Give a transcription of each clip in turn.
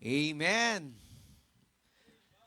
Amen!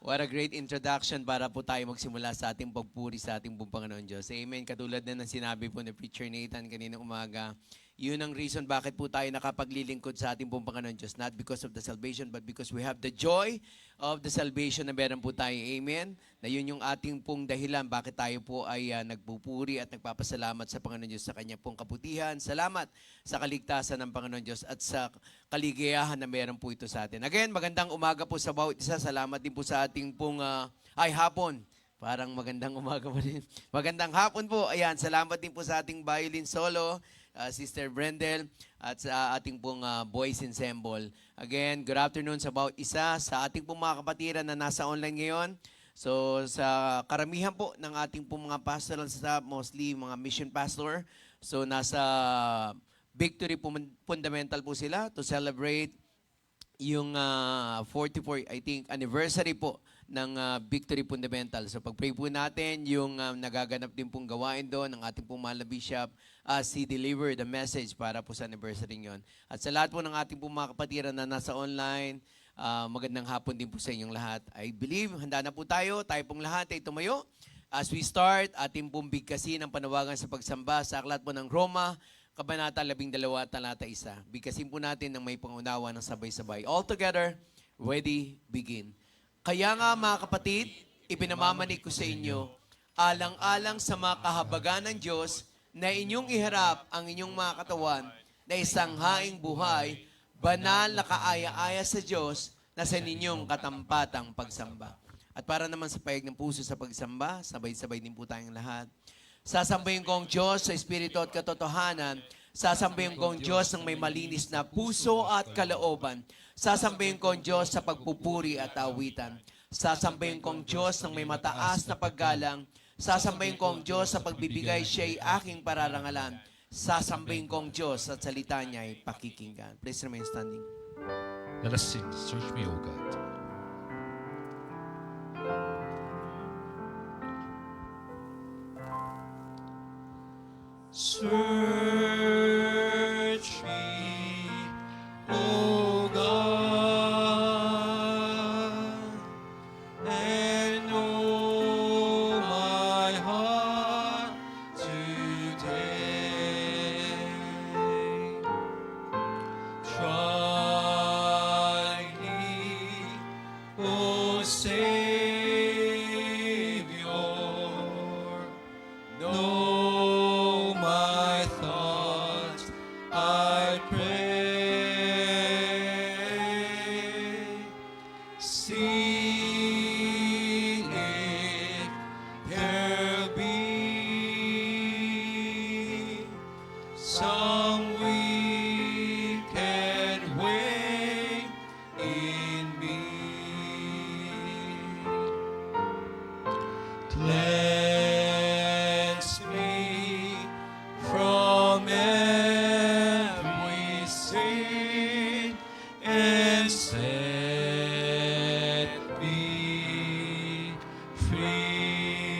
What a great introduction para po tayo magsimula sa ating pagpuri sa ating pong Panginoon Diyos. Amen. Katulad na ng sinabi po ni Preacher Nathan kanina umaga, yun ang reason bakit po tayo nakapaglilingkod sa ating pong Panginoon Diyos. Not because of the salvation, but because we have the joy of the salvation na meron po tayo. Amen. Na yun yung ating pong dahilan bakit tayo po ay nagpupuri at nagpapasalamat sa Panginoon Diyos sa kanya pong kabutihan. Salamat sa kaligtasan ng Panginoon Diyos at sa kaligayahan na meron po ito sa atin. Again, magandang umaga po sa bawat isa. Salamat din po sa ating pong hapon. Parang magandang umaga pa rin. Magandang hapon po. Ayan, salamat din po sa ating violin solo, Sister Brendel, at sa ating pong boys ensemble. Again, good afternoon sa bawat isa, sa ating pong mga kapatiran na nasa online ngayon. So, sa karamihan po ng ating pong mga pastoral staff, mostly mga mission pastor, so nasa Victory Fundamental po sila to celebrate yung 44, I think, anniversary po ng Victory Fundamental. So pag-pray po natin yung nagaganap din pong gawain doon ng ating pong mahal na bishop as he delivered the message para po sa anniversary yon. At sa lahat po ng ating pong mga kapatiran na nasa online, magandang hapon din po sa inyong lahat. I believe, handa na po tayo pong lahat ay tumayo. As we start, ating pong bigkasin ang panawagan sa pagsamba sa aklat po ng Roma, Kabanata 12, talata 1. Bigkasin po natin ng may pangunawa ng sabay-sabay. All together, ready, begin. Kaya nga mga kapatid, ipinamamanig ko sa inyo, alang-alang sa mga kahabagan ng Diyos, na inyong iharap ang inyong mga katawan na isang haing buhay, banal na kaaya-aya sa Diyos na sa ninyong katampatang pagsamba. At para naman sa payag ng puso sa pagsamba, sabay-sabay din po tayong lahat. Sasambahin ko ang Diyos sa Espiritu at katotohanan. Sasambahin ko ang Diyos ng may malinis na puso at kalooban. Sasambahin ko ang Diyos sa pagpupuri at awitan. Sasambahin ko ang Diyos ng may mataas na paggalang. Sasambahin ko ang Diyos sa pagbibigay siya'y aking pararangalan. Sasambahin ko ang Diyos at salita niya'y pakikinggan. Please remain standing. Let us sing, Search Me, O God. Search me, O God, and know my heart today. Try me, O Savior, know my thoughts, I pray. See if there be some wicked way in me. Cleanse me from every sin and set me free.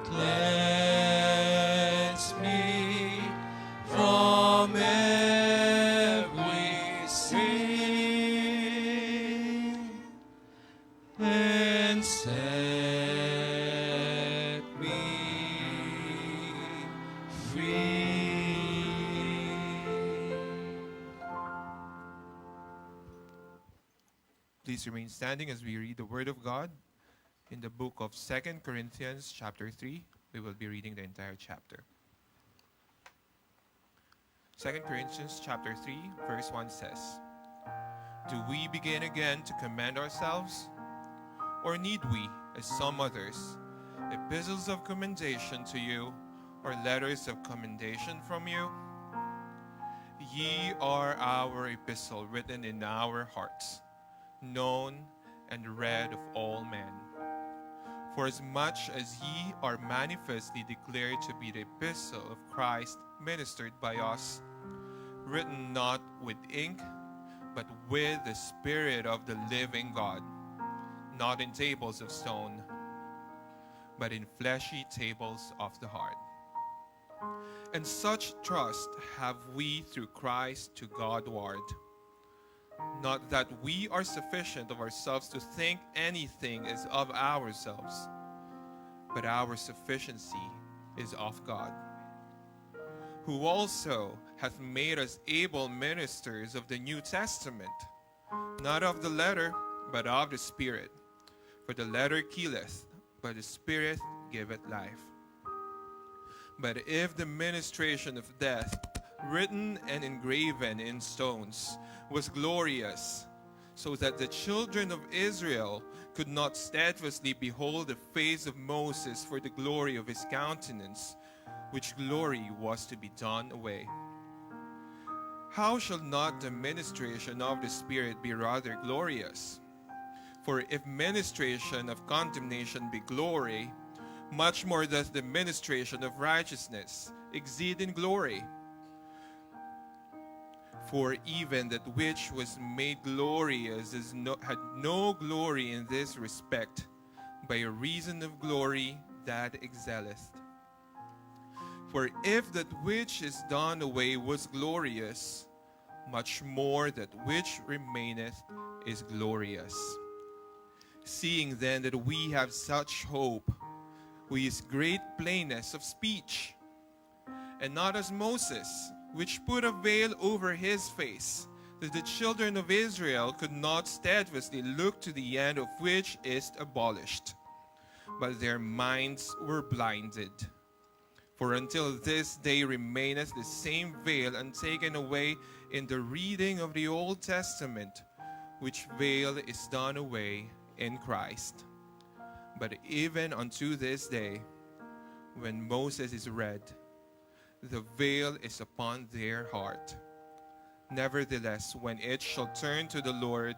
Cleanse me from every sin and set me free. Please remain standing as we read the Word of God in the book of 2 Corinthians chapter 3. We will be reading the entire chapter. 2 Corinthians chapter 3, verse 1 says, Do we begin again to commend ourselves? Or need we, as some others, epistles of commendation to you, or letters of commendation from you? Ye are our epistle written in our hearts, known and read of all men. For as much as ye are manifestly declared to be the epistle of Christ ministered by us, written not with ink, but with the Spirit of the living God, not in tables of stone, but in fleshy tables of the heart. And such trust have we through Christ to Godward. Not that we are sufficient of ourselves to think anything is of ourselves, but our sufficiency is of God, who also hath made us able ministers of the New Testament, not of the letter, but of the Spirit. For the letter killeth, but the Spirit giveth life. But if the ministration of death, written and engraven in stones, was glorious, so that the children of Israel could not steadfastly behold the face of Moses for the glory of his countenance, which glory was to be done away. How shall not the ministration of the Spirit be rather glorious? For if ministration of condemnation be glory, much more does the ministration of righteousness exceed in glory. For even that which was made glorious had no glory in this respect, by reason of glory that excelleth. For if that which is done away was glorious, much more that which remaineth is glorious. Seeing then that we have such hope, we is great plainness of speech, and not as Moses, which put a veil over his face, that the children of Israel could not steadfastly look to the end of which is abolished, but their minds were blinded. For until this day remaineth the same veil untaken away in the reading of the Old Testament, which veil is done away in Christ. But even unto this day, when Moses is read, the veil is upon their heart. Nevertheless, when it shall turn to the Lord,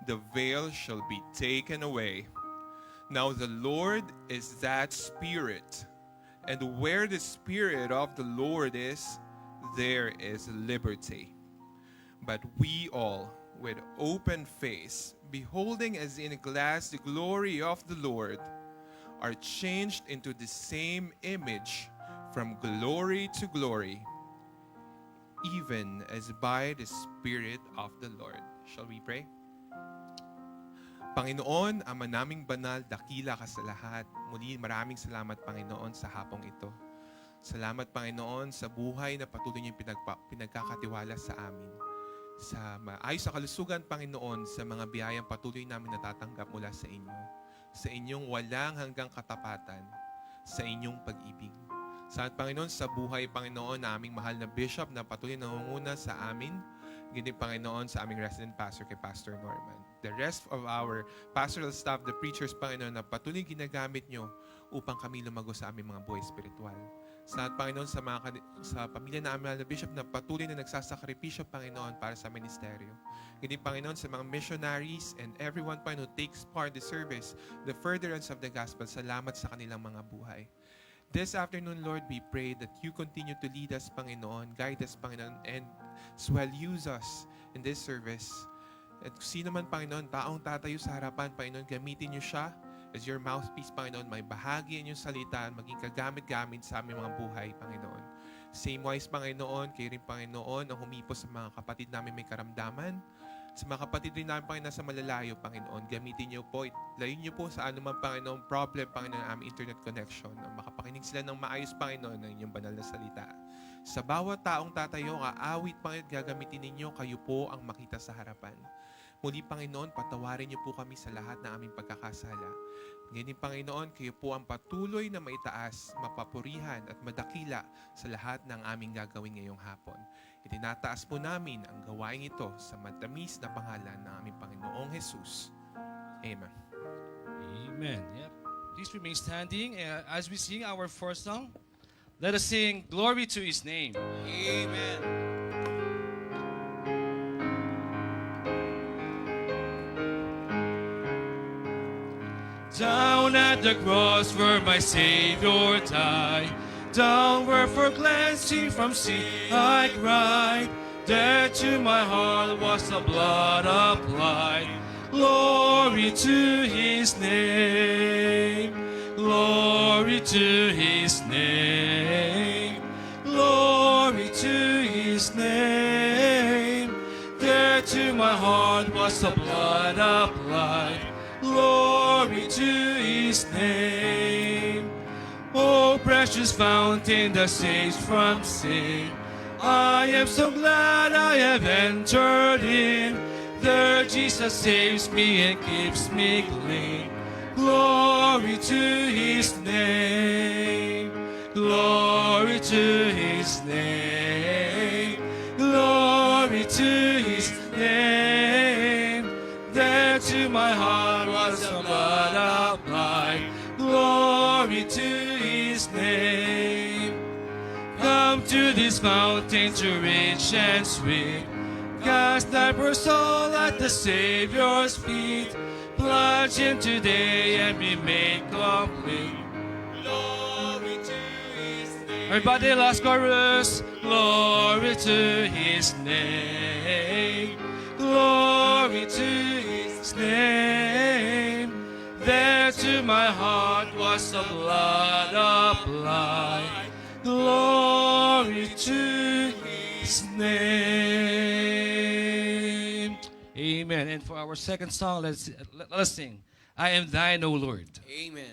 the veil shall be taken away. Now the Lord is that Spirit, and where the Spirit of the Lord is, there is liberty. But we all, with open face, beholding as in a glass the glory of the Lord, are changed into the same image from glory to glory, even as by the Spirit of the Lord. Shall we pray? Panginoon, Ama naming banal, dakila ka sa lahat. Muli maraming salamat, Panginoon, sa hapong ito. Salamat, Panginoon, sa buhay na patuloy niyong pinagkakatiwala sa amin. Sa maayos sa kalusugan, Panginoon, sa mga biyayang patuloy namin natatanggap mula sa inyo. Sa inyong walang hanggang katapatan, sa inyong pag-ibig. Salamat, Panginoon, sa buhay, Panginoon, na aming mahal na bishop na patuloy nangunguna sa amin. Ganyan, Panginoon, sa aming resident pastor kay Pastor Norman. The rest of our pastoral staff, the preachers, Panginoon, na patuloy ginagamit nyo upang kami lumago sa aming mga buhay spiritual. Salamat, Panginoon, sa pamilya na aming na bishop na patuloy na nagsasakripisyo, Panginoon, para sa ministeryo. Ganyan, Panginoon, sa mga missionaries and everyone, Panginoon, who takes part in the service, the furtherance of the gospel. Salamat sa kanilang mga buhay. This afternoon, Lord, we pray that you continue to lead us, Panginoon, guide us, Panginoon, and as well use us in this service. At sino man, Panginoon, taong tatayo sa harapan, Panginoon, gamitin niyo siya as your mouthpiece, Panginoon. May bahagi ang iyong salita, maging kagamit-gamit sa aming mga buhay, Panginoon. Same wise, Panginoon, kayo rin, Panginoon, ang humipos sa mga kapatid namin may karamdaman. Sa mga kapatid rin namin, Panginoon, nasa malalayo, Panginoon, gamitin niyo po, layo niyo po sa anumang, Panginoon, problem, Panginoon, ang aming internet connection, na makapakinig sila ng maayos, Panginoon, ng inyong banal na salita. Sa bawat taong tatayo, kaawit, Panginoon, gagamitin ninyo, kayo po ang makita sa harapan. Muli, Panginoon, patawarin niyo po kami sa lahat ng aming pagkakasala. Ngayon, Panginoon, kayo po ang patuloy na maitaas, mapapurihan at madakila sa lahat ng aming gagawin ngayong hapon. Itinataas po namin ang gawain ito sa matamis na pangalan ng aming Panginoong Jesus. Amen. Amen. Yep. Please remain standing as we sing our first song. Let us sing Glory to His Name. Amen. Down at the cross where my Savior died, down where for cleansing from sin I cried, there to my heart was the blood applied. Glory to His name, glory to His name. to his name. There to my heart was the blood applied. Glory to his name. Oh, precious fountain that saves from sin. I am so glad I have entered in. There Jesus saves me and keeps me clean. Glory to his name. Glory to his name. Glory to his name. There to my heart was the blood applied. Glory to his name. Come to this fountain to rich and sweet. Cast thy poor soul at the Savior's feet. Plunge in today and be made complete. Glory to his name. Everybody, last chorus. Glory to his name. Glory to his name. There to my heart was the blood applied. Glory to his name. Amen. And for our second song, let's sing, I am thine, O Lord. Amen.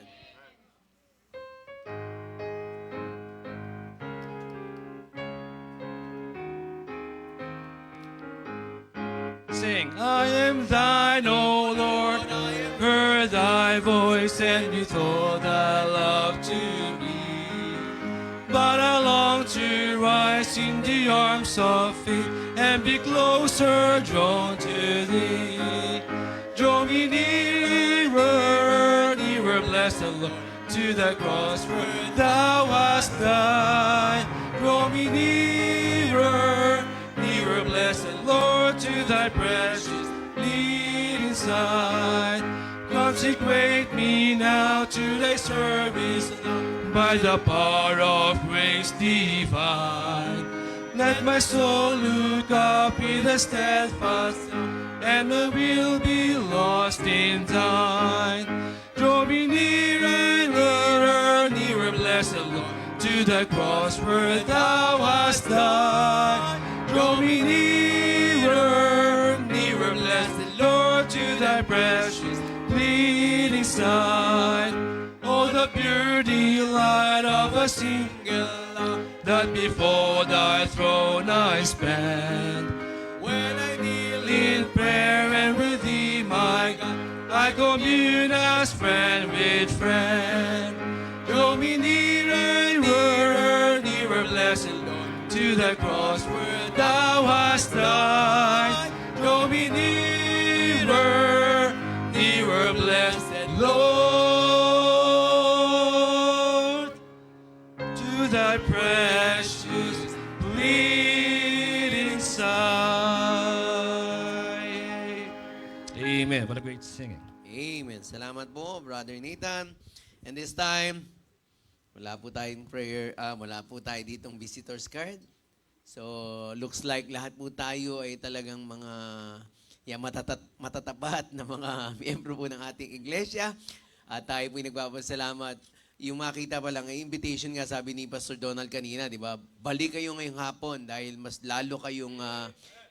Sing, I am thine, O Lord. Heard thy voice and you told thy love to me. But I long to rise in the arms of faith and be closer drawn to thee. Draw me nearer, nearer, bless the Lord, to the cross where thou hast died. Draw me nearer, nearer, bless the Lord, to thy precious bleeding side. Consecrate me now to thy service by the power of grace divine. Let my soul look up in the steadfast, and my will be lost in thine. Draw me nearer, nearer, blessed Lord, to the cross where thou hast died. Draw me nearer, nearer, blessed Lord, to thy precious bleeding side. Oh, the pure delight of a single love, that before thy throne I spend. When I kneel in prayer and with thee, my God, I commune as friend with friend. Draw me nearer, nearer, blessed Lord, to the cross where thou hast died. Draw me nearer, nearer, blessed Lord, to thy precious bleeding side. Amen. What a great singing. Amen. Salamat po, Brother Nathan. And this time, wala po tayong prayer, wala po tayo ditong visitor's card. So, looks like lahat po tayo ay talagang mga matatapat na mga miyembro po ng ating iglesia. At tayo po nagpapasalamat. Yung makita pa lang, ay invitation nga sabi ni Pastor Donald kanina, di ba? Balik kayo ngayong hapon dahil mas lalo kayong,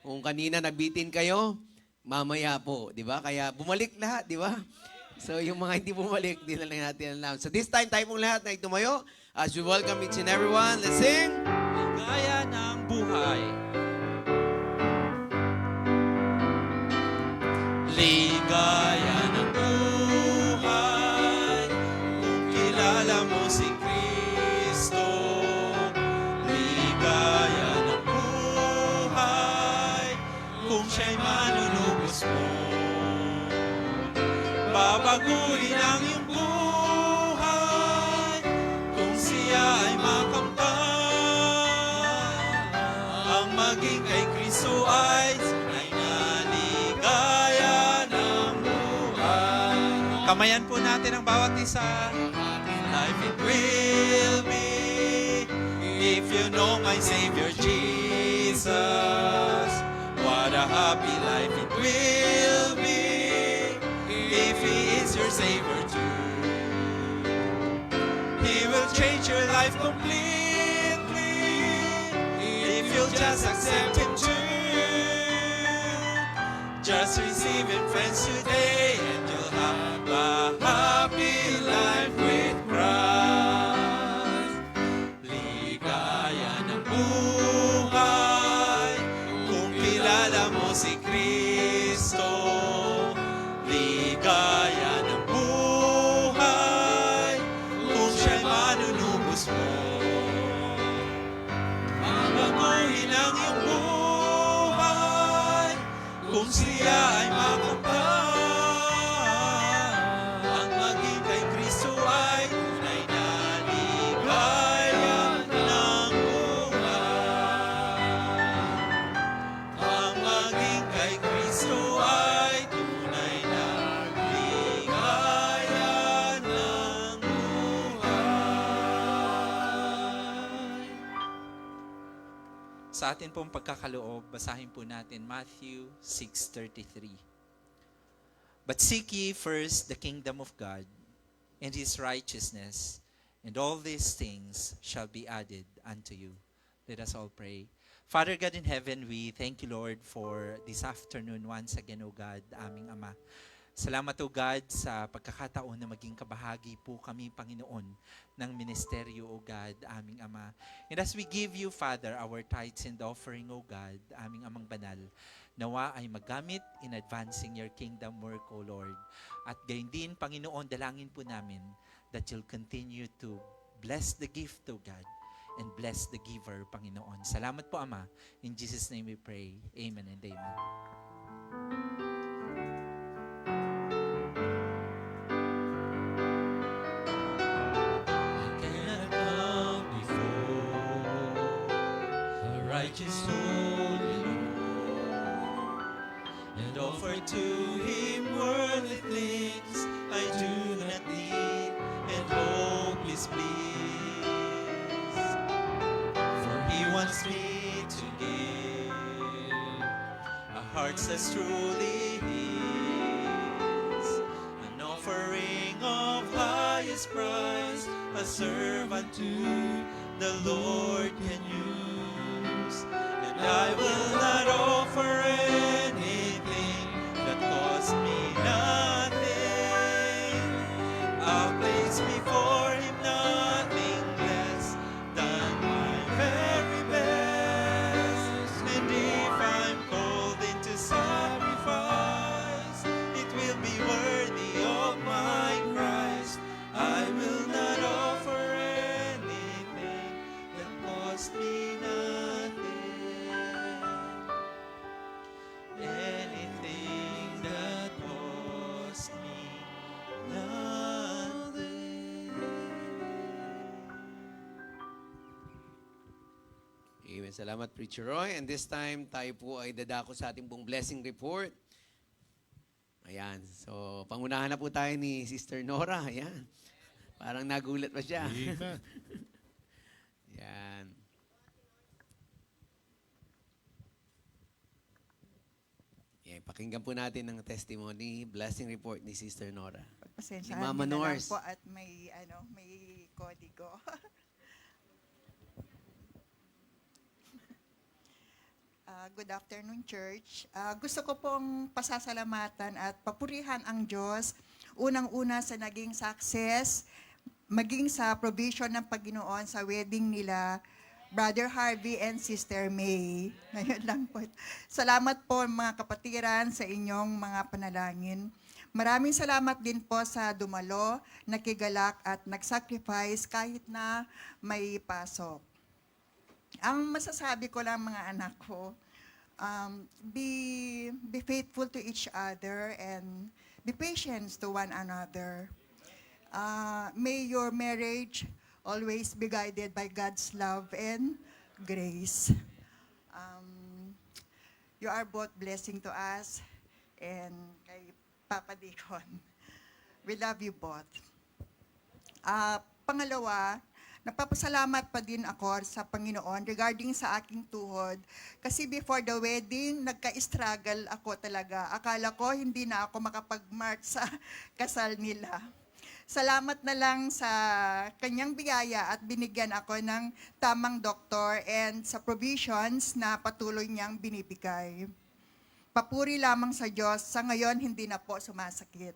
kung kanina nabitin kayo, mamaya po, di ba? Kaya bumalik lahat, di ba? So yung mga hindi bumalik, di na lang natin alam. So this time, tayo pong lahat na tumayo. As we welcome each and everyone, let's sing! Gaya ng buhay. Ligaya ng buhay, kung kilala mo si Kristo. Ligaya ng buhay, kung siya'y manunubos mo. Babaguhin ang iyong buhay, kung siya ay makamtan. Ang maging kay Kristo ay naligaya ng buhay. Kamayan po natin ang bawat isa. Life it will be, if you know my Savior Jesus. What a happy life it will be, if He is your Savior too. He will change your life completely, if just accept Him too. Just receive Him, friends, today, and you'll have a happy life with Christ. Ligaya ng buhay kung kilala mo si Kristo. Ligaya ng buhay kung siya'y manunubos mo. Baguhin ang iyong buhay kung siya ay makapal. Ang maging kay Kristo ay tunay na ligaya ng buhay. Ang maging kay Kristo ay tunay na ligaya ng buhay. Sa atin pong pagkakaloob, basahin po natin Matthew 6:33. But seek ye first the kingdom of God and His righteousness, and all these things shall be added unto you. Let us all pray. Father God in heaven, we thank you, Lord, for this afternoon once again, O God, aming Ama. Salamat, O God, sa pagkakataon na maging kabahagi po kami, Panginoon, ng ministeryo, O God, aming Ama. And as we give you, Father, our tithes and offering, O God, aming Amang Banal, nawa ay magamit in advancing your kingdom work, O Lord. At gayon din, Panginoon, dalangin po namin that you'll continue to bless the gift, O God, and bless the giver, Panginoon. Salamat po, Ama. In Jesus' name we pray. Amen and amen. Righteous holy Lord, and offer to Him worldly things I do not need and hope is pleased. For He wants me to give a heart that's truly His, an offering of highest price, a servant to the Lord can use. And I will not offer anything that costs me nothing. I'll place before Him nothing less than my very best. And if I'm called into sacrifice, it will be worthy of my Christ. I will not offer anything that costs me nothing. Anything that costs me nothing. Amen. Salamat, Preacher Roy. And this time, tayo po ay dadako sa ating pong blessing report. Ayan. So, pangunahan na po tayo ni Sister Nora. Ayan. Parang nagulat pa siya. Amen. Ayan. Ayan. Pakinggan po natin ang testimony, blessing report ni Sister Nora. Pasensya Ni Mama na lang Nors. po at may kodigo. Good afternoon, Church. Gusto ko pong pasasalamatan at papurihan ang Diyos. Unang-una sa naging success, maging sa provision ng Panginoon sa wedding nila, Brother Harvey and Sister May. Ngayon lang po. Salamat po mga kapatiran sa inyong mga panalangin. Maraming salamat din po sa dumalo, nakigalak at nagsacrifice kahit na may pasok. Ang masasabi ko lang mga anak ko, be faithful to each other and be patient to one another. May your marriage always be guided by God's love and grace. You are both blessing to us and kay Papa Deacon. We love you both. Pangalawa, napapasalamat pa din ako sa Panginoon regarding sa aking tuhod. Kasi before the wedding, nagka-struggle ako talaga. Akala ko hindi na ako makapag-march sa kasal nila. salamat na lang sa kanyang biyaya at binigyan ako ng tamang doktor and sa provisions na patuloy niyang binibigay. Papuri lamang sa Diyos, sa ngayon hindi na po sumasakit.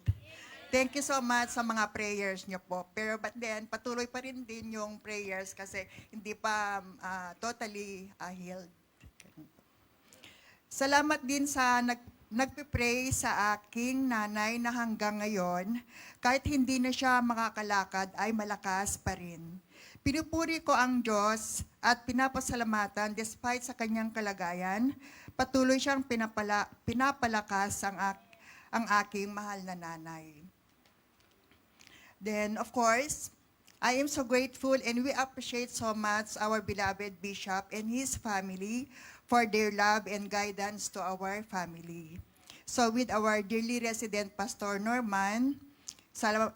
Thank you so much sa mga prayers niyo po. But then, patuloy pa rin din yung prayers kasi hindi pa totally healed. Salamat din sa nagpipray sa aking nanay na hanggang ngayon, kahit hindi na siya makakalakad, ay malakas pa rin. Pinupuri ko ang Diyos at pinapasalamatan despite sa kanyang kalagayan, patuloy siyang pinapalakas ang aking mahal na nanay. Then, of course, I am so grateful and we appreciate so much our beloved Bishop and his family for their love and guidance to our family. So with our dearly resident Pastor Norman,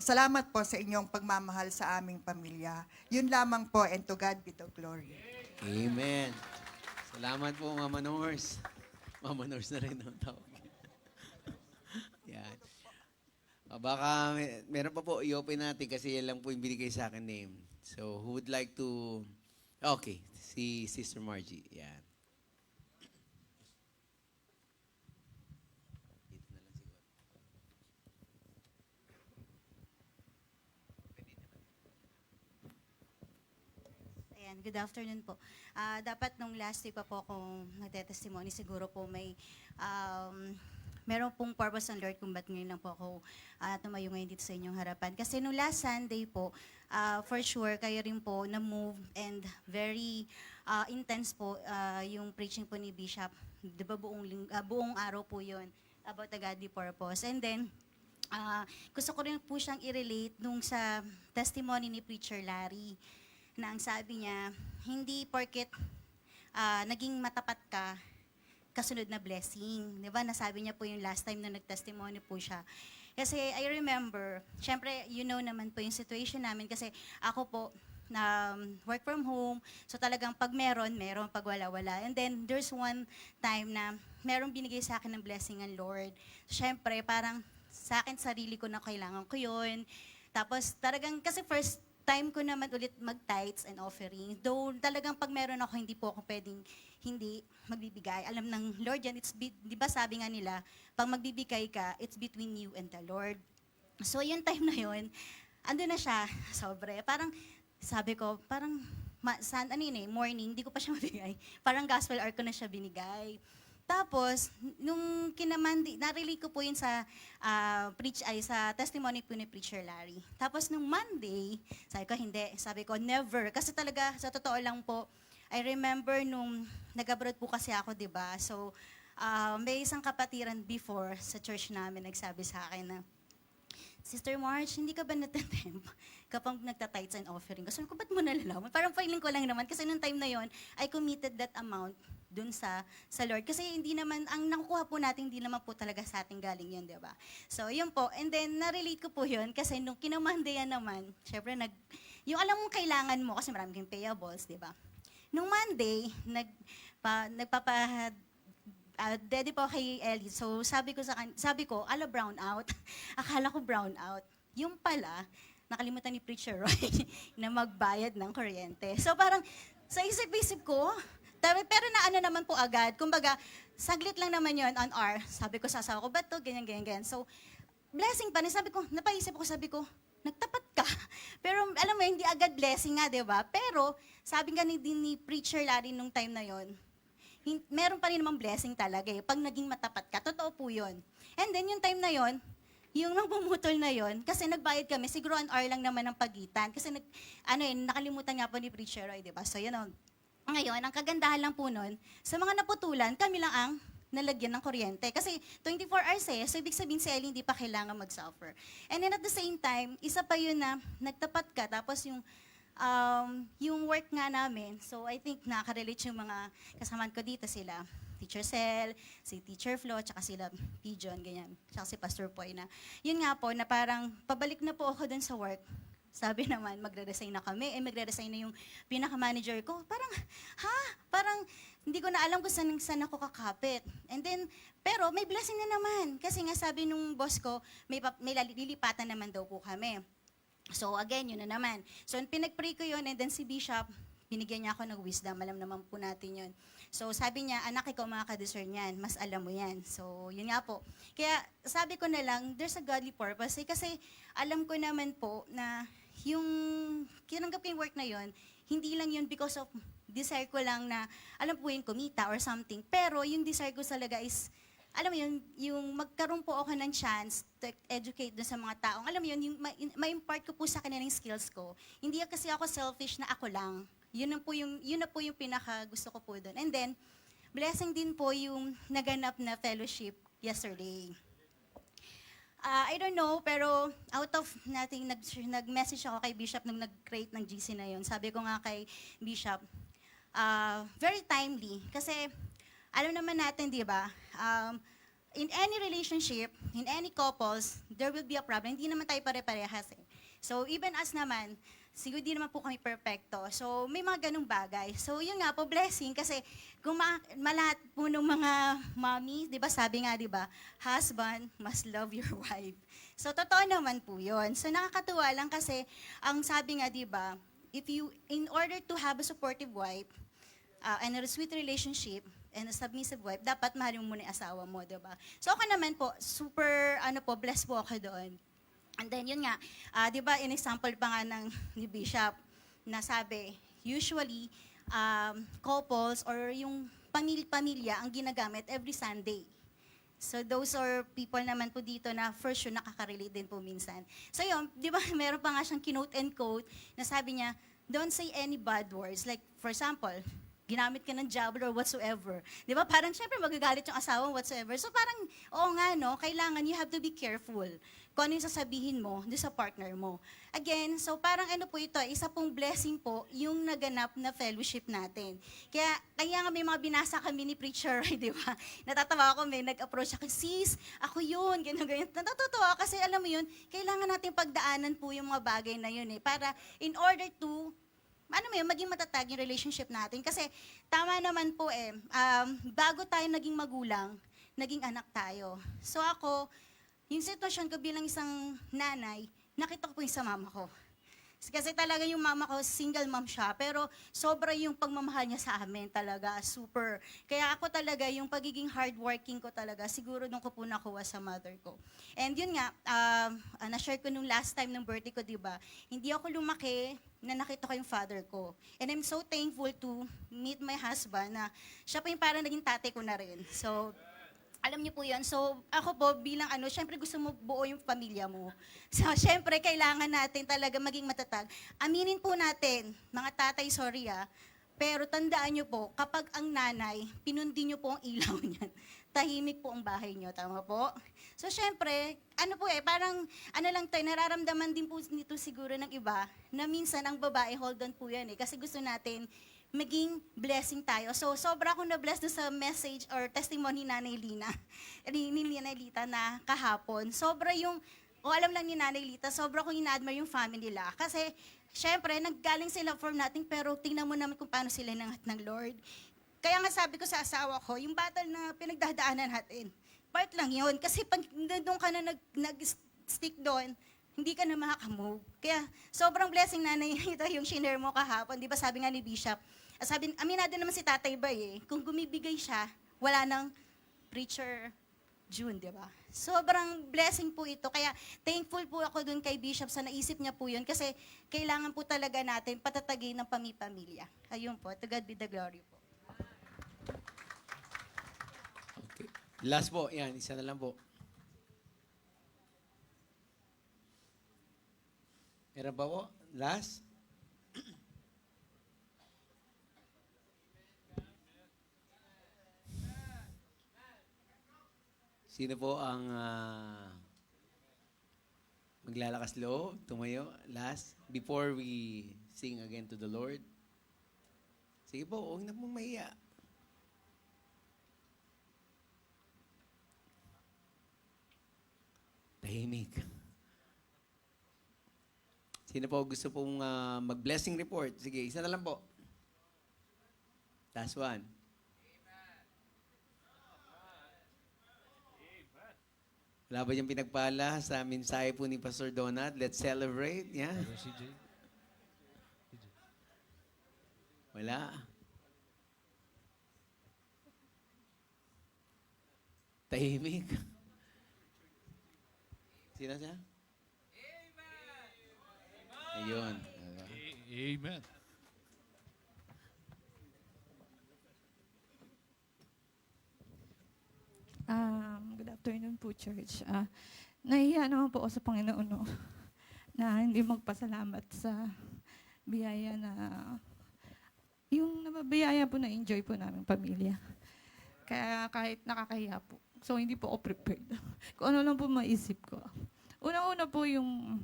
salamat po sa inyong pagmamahal sa aming pamilya. Yun lamang po, and to God be the glory. Amen. Salamat po, Mama Nors. Mama Nors na rin ang tawag. Yan. Baka meron pa po, i-open natin kasi yan lang po yung binigay sa akin name. So, who would like to... Okay, si Sister Margie. Yan. Ayan, good afternoon po. Dapat nung last week pa po akong nagte-testimony, siguro po meron pong purpose ng Lord kung ba't ngayon lang po ako tumayo ngayon dito sa inyong harapan. Kasi nung last Sunday po, for sure, kayo rin po na-move and very intense po yung preaching po ni Bishop. Di ba buong araw po yun about the godly purpose. And then, gusto ko rin po siyang i-relate nung sa testimony ni Preacher Larry na ang sabi niya, hindi porket naging matapat ka, kasunod na blessing. Di ba? Nasabi niya po yung last time na nag-testimony po siya. Kasi I remember, syempre, you know naman po yung situation namin kasi ako po, na work from home, so talagang pag meron, pag wala. And then, there's one time na merong binigay sa akin ng blessing ng Lord. So, syempre, parang sa akin, sarili ko na kailangan ko yun. Tapos, talagang, kasi first time ko naman ulit mag-tithes and offering. Though talagang pag meron ako, hindi po ako pwedeng hindi magbibigay. Alam ng Lord yan, di ba sabi nga nila, pag magbibigay ka, it's between you and the Lord. So yung time na yun, ando na siya, sobre. Parang sabi ko, parang morning, hindi ko pa siya mabigay. Parang gospel hour ko na siya binigay. Tapos, nung kinamandi, narelate ko po yun sa sa testimony po ni Preacher Larry. Tapos, nung Monday, sabi ko, hindi. Sabi ko, never. Kasi talaga, sa totoo lang po, I remember nung nag-abroad po kasi ako, di ba? So, may isang kapatiran before sa church namin nagsabi sa akin na, Sister March, hindi ka ba natatemp kapag nagta-tithes and offering? Kasi ko, ba't mo nalalaman? Parang feeling ko lang naman. Kasi nung time na yon, I committed that amount dun sa Lord. Kasi hindi naman, ang nakukuha po natin, hindi naman po talaga sa ating galing yun, di ba? So, yun po. And then, na-relate ko po yun kasi nung kinamandayan naman, syempre, yung alam mong kailangan mo, kasi marami kang payables, di ba? Nung Monday, daddy po kay Ellie. So, sabi ko, brown out. Akala ko brown out. Yung pala, nakalimutan ni Preacher Roy na magbayad ng kuryente. So, parang, sa isip-isip ko, pero naman po agad. Kumbaga, saglit lang naman yon on hour. Sabi ko sa asawa ko, ba't to? Ganyan. So, blessing pa rin. Napaisip ko, nagtapat ka. Pero alam mo, hindi agad blessing nga, di ba? Pero, sabi nga ni Preacher Larry nung time na yon, meron pa rin namang blessing talaga eh. Pag naging matapat ka, totoo po yun. And then, yung time na yon, yung nang bumutol na yon, kasi nagbayad kami, siguro an hour lang naman ng pagitan. Kasi nakalimutan nga po ni Preacher Roy, di ba? So, yun. Ngayon, ang kagandahan lang po nun, sa mga naputulan, kami lang ang nalagyan ng kuryente. Kasi 24 hours so ibig sabihin si Ellie hindi pa kailangan mag-suffer. And then at the same time, isa pa yun na nagtapat ka, tapos yung work nga namin, so I think nakaka-relate yung mga kasamaan ko dito sila. Teacher Cel, si Teacher Flo, tsaka sila Pigeon, ganyan. Tsaka si Pastor Poy na. Yun nga po, na parang pabalik na po ako dun sa work. Sabi naman, magre-resign na kami. Magre-resign na yung pinaka-manager ko. Parang hindi ko na alam kung saan ako kakapit. And then, pero may blessing na naman. Kasi nga sabi nung boss ko, may lilipatan naman daw po kami. So again, yun na naman. So pinag-pray ko yun and then si Bishop, binigyan niya ako ng wisdom. Alam naman po natin yun. So sabi niya, anak, ikaw makaka-discern yan. Mas alam mo yan. So yun nga po. Kaya sabi ko na lang, there's a godly purpose. Kasi alam ko naman po na yung kinanggap ko yung work na yun, hindi lang yun because of desire ko lang na, alam po yung kumita or something. Pero yung desire ko talaga is, alam mo yun, yung magkaroon po ako ng chance to educate dun sa mga taong, alam mo yun, yung ma-impart ko po sa kanila yung skills ko. Hindi kasi ako selfish na ako lang. Yun na po yung pinaka gusto ko po doon. And then, blessing din po yung naganap na fellowship yesterday. I don't know, pero out of nothing, nag-message ako kay Bishop nung nag-create ng GC na yun. Sabi ko nga kay Bishop, very timely. Kasi, alam naman natin, di ba, in any relationship, in any couples, there will be a problem. Hindi naman tayo pare-parehas eh. So, even us naman, siguro di naman po kami perfecto. So, may mga ganung bagay. So, yun nga po, blessing. Kasi, kung malahat po ng mga mommy, di ba, sabi nga, di ba, husband must love your wife. So, totoo naman po yun. So, nakakatuwa lang kasi, ang sabi nga, di ba, in order to have a supportive wife, and a sweet relationship, and a submissive wife, dapat mahalin mo muna yung asawa mo, di ba? So ako naman po, super, blessed po ako doon. And then yun nga, di ba, in example pa nga ni Bishop, na sabi, usually, couples or yung pamilya ang ginagamit every Sunday. So those are people naman po dito na for sure nakaka-relate din po minsan. So yun, di ba, meron pa nga siyang kinote and quote na sabi niya, don't say any bad words. Like, for example, ginamit ka ng jabber or whatsoever. Di ba? Parang syempre magagalit yung asawa whatsoever. So parang, oo nga no, kailangan you have to be careful kung ano yung sasabihin mo doon sa partner mo. Again, so parang ano po ito, isa pong blessing po yung naganap na fellowship natin. Kaya nga may mga binasa kami ni preacher, di ba? Natatawa ako, may nag-approach ako, sis, ako yun, ganyan. Natatawa kasi alam mo yun, kailangan natin pagdaanan po yung mga bagay na yun eh. Para in order to maging matatag yung relationship natin. Kasi tama naman po bago tayo naging magulang, naging anak tayo. So ako, yung sitwasyon ko bilang isang nanay, nakita ko po yung sa mama ko. Kasi talaga yung mama ko, single mom siya, pero sobra yung pagmamahal niya sa amin talaga, super. Kaya ako talaga, yung pagiging hardworking ko talaga, siguro nung ko po nakuha sa mother ko. And yun nga, na-share ko nung last time ng birthday ko, di ba? Hindi ako lumaki na nakita ko yung father ko. And I'm so thankful to meet my husband na siya pa yung parang naging tatay ko na rin. So, alam niyo po yun. So, ako po bilang syempre gusto mo buo yung pamilya mo. So, syempre kailangan natin talaga maging matatag. Aminin po natin, mga tatay, sorry pero tandaan niyo po, kapag ang nanay, pinundi niyo po ang ilaw niyan, tahimik po ang bahay niyo, tama po? So, syempre, parang, lang tayo, nararamdaman din po nito siguro ng iba, na minsan ang babae, hold on po yan kasi gusto natin, maging blessing tayo. So, sobra akong na-bless doon sa message or testimony ni Nanay Lina, ni Nanay Lita na kahapon. Sobra alam lang ni Nanay Lita, sobra akong ina-admire yung family nila. Kasi, syempre, naggaling sila from nothing, pero tingnan mo naman kung paano sila nangat ng Lord. Kaya nga sabi ko sa asawa ko, yung battle na pinagdadaanan natin, part lang yun. Kasi pag doon ka na nag-stick doon, hindi ka na makakamove. Kaya, sobrang blessing Nanay Lita yung shinare mo kahapon. Di ba sabi nga ni Bishop, aminado naman si Tatay Bay kung gumibigay siya, wala nang preacher June, di ba? Sobrang blessing po ito. Kaya thankful po ako dun kay Bishop sa naisip niya po yun kasi kailangan po talaga natin patatagin ng pamilya. Ayun po, to God be the glory po. Okay. Last po, yan, isa na lang po. Meron ba po? Last? Sino po ang maglalakas loob, tumayo, last, before we sing again to the Lord? Sige po, huwag na pong mahiya. Tahimik. Sino po gusto pong mag-blessing report? Sige, isa na lang po. Last one. Wala ba yung pinagpala sa mensahe po ni Pastor Donat? Let's celebrate. Yeah. Brother CJ. Wala. Tahimik. Sino siya? Ayun. Amen. Good afternoon po, church. Nahihiya naman po ako sa Panginoon no, na hindi magpasalamat sa biyaya na yung nababiyaya po na enjoy po namin pamilya. Kaya kahit nakakahiya po. So hindi po ako prepared. Kung ano lang po maisip ko. Una-una po yung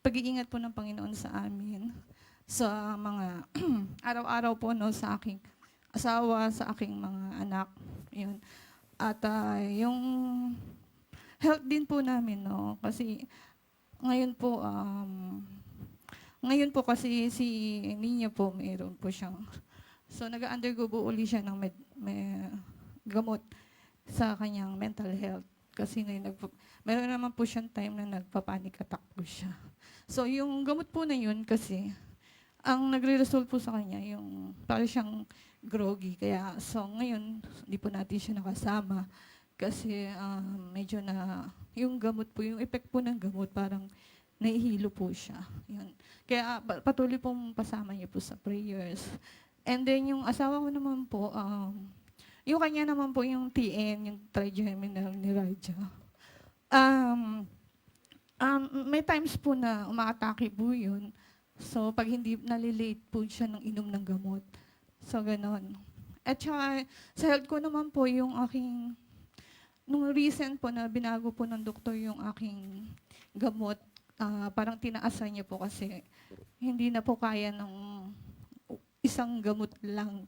pag-iingat po ng Panginoon sa amin. Sa mga araw-araw po no, sa aking asawa, sa aking mga anak. Yun. At yung health din po namin, no? Kasi ngayon po kasi si Nina po, mayroon po siyang, so nag-undergo po uli siya ng gamot sa kanyang mental health. Kasi meron naman po siyang time na nagpa-panic attack po siya. So yung gamot po na yun kasi, ang nagre-result po sa kanya, yung parang siyang groggy. Kaya, so ngayon, hindi po natin siya nakasama. Kasi medyo na, yung gamot po, yung effect po ng gamot, parang nahihilo po siya. Yun. Kaya patuloy pong pasama niyo po sa prayers. And then yung asawa ko naman po, yung kanya naman po yung TN, yung trigeminal neuralgia. May times po na umaatake po yun. So, pag hindi nalilate po siya ng inom ng gamot. So, ganon. At saka, sa health ko naman po, yung aking, nung recent po na binago po ng doktor yung aking gamot, parang tinaasan niya po kasi hindi na po kaya ng isang gamot lang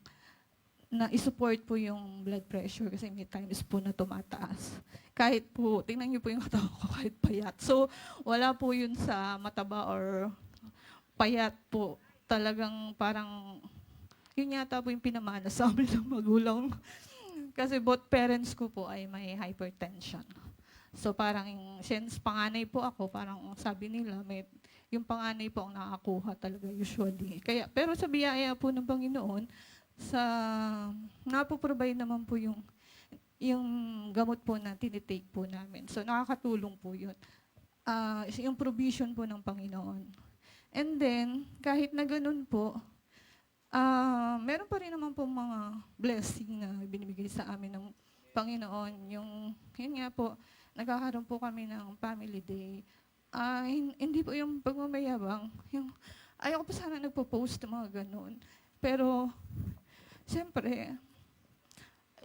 na isupport po yung blood pressure kasi may times po na tumataas. Kahit po, tingnan niyo po yung katawan ko kahit payat. So, wala po yun sa mataba or payat po. Talagang parang, yun yata po yung pinamana sa amin ng magulang. Kasi both parents ko po ay may hypertension. So parang, since panganay po ako, parang sabi nila, yung panganay po ang nakakuha talaga usually. Kaya, pero sa biyaya po ng Panginoon, napoprovide naman po yung gamot po na tinitake po namin. So nakakatulong po yun. Yung provision po ng Panginoon. And then, kahit na ganun po, meron pa rin naman po mga blessing na binibigay sa amin ng Panginoon. Yun nga po, nagkakaroon po kami ng family day. Hindi po yung pagmamayabang. Ayaw ko pa sana nagpo-post ng mga ganun. Pero, siyempre,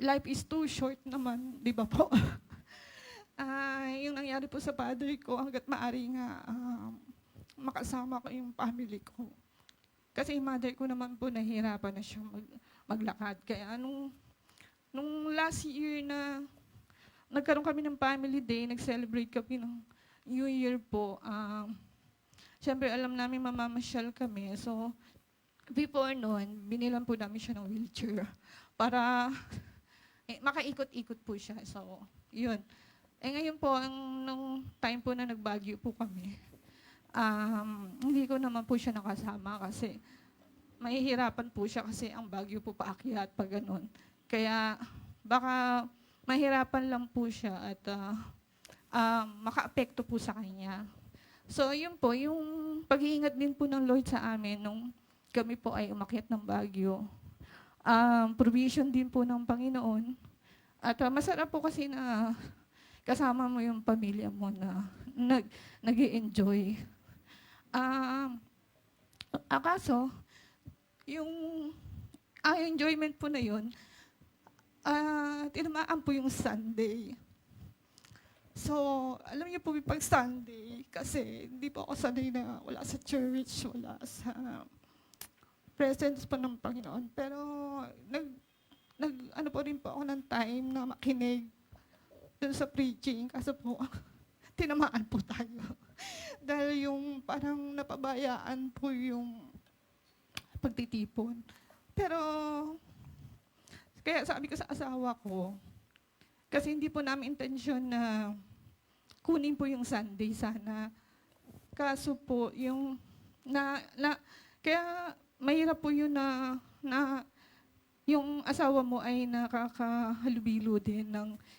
life is too short naman, di ba po? Yung nangyari po sa padre ko, hanggat maaari nga, makasama ko yung family ko. Kasi yung mother ko naman po, nahihirapan na siya maglakad. Kaya nung last year na nagkaroon kami ng family day, nag-celebrate kami ng New Year po, siyempre alam namin mamamasyal kami. So, before noon, binilan po namin siya ng wheelchair para makaikot-ikot po siya. So, yun. Ngayon po, nung time po na nagbagyo po kami, hindi ko naman po siya nakasama kasi mahihirapan po siya kasi ang Baguio po paakyat pag ganun. Kaya baka mahirapan lang po siya at maka-apekto po sa kanya. So yun po, yung pag-iingat din po ng Lord sa amin nung kami po ay umakyat ng Baguio. Provision din po ng Panginoon. At masarap po kasi na kasama mo yung pamilya mo na nag-i-enjoy. Kaso, yung enjoyment po na yun, tinamaan po yung Sunday. So, alam niyo po, pag Sunday, kasi hindi po ako sanay na wala sa church, wala sa presence po ng Panginoon. Pero, ano po rin po ako ng time na makinig dun sa preaching, kasi po, tinamaan po tayo. Dahil yung parang napabayaan po yung pagtitipon. Pero, kaya sabi ko sa asawa ko, kasi hindi po namin intensyon na kunin po yung Sunday sana. Kaso po, kaya mahirap po yun na yung asawa mo ay nakakahalubilo din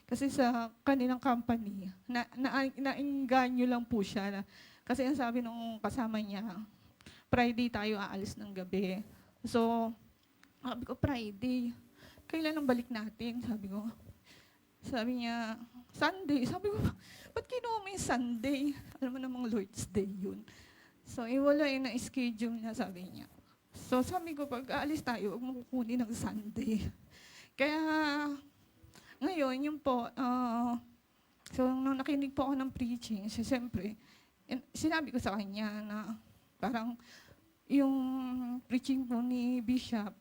kasi sa kanilang company, nainganyo lang po siya. Kasi ang sabi nung kasama niya, Friday tayo aalis ng gabi. So, sabi ko, Friday, kailan ang balik natin? Sabi niya, Sunday. Sabi ko, ba't kinuha mo yung Sunday? Alam mo namang Lord's Day yun. So, wala yung na-schedule niya, sabi niya. So, sabi ko, pag aalis tayo, huwag mo kukunin ng Sunday. Kaya, ngayon, yun po, so, nung nakinig po ako ng preaching, siyempre, sinabi ko sa kanya na parang yung preaching po ni Bishop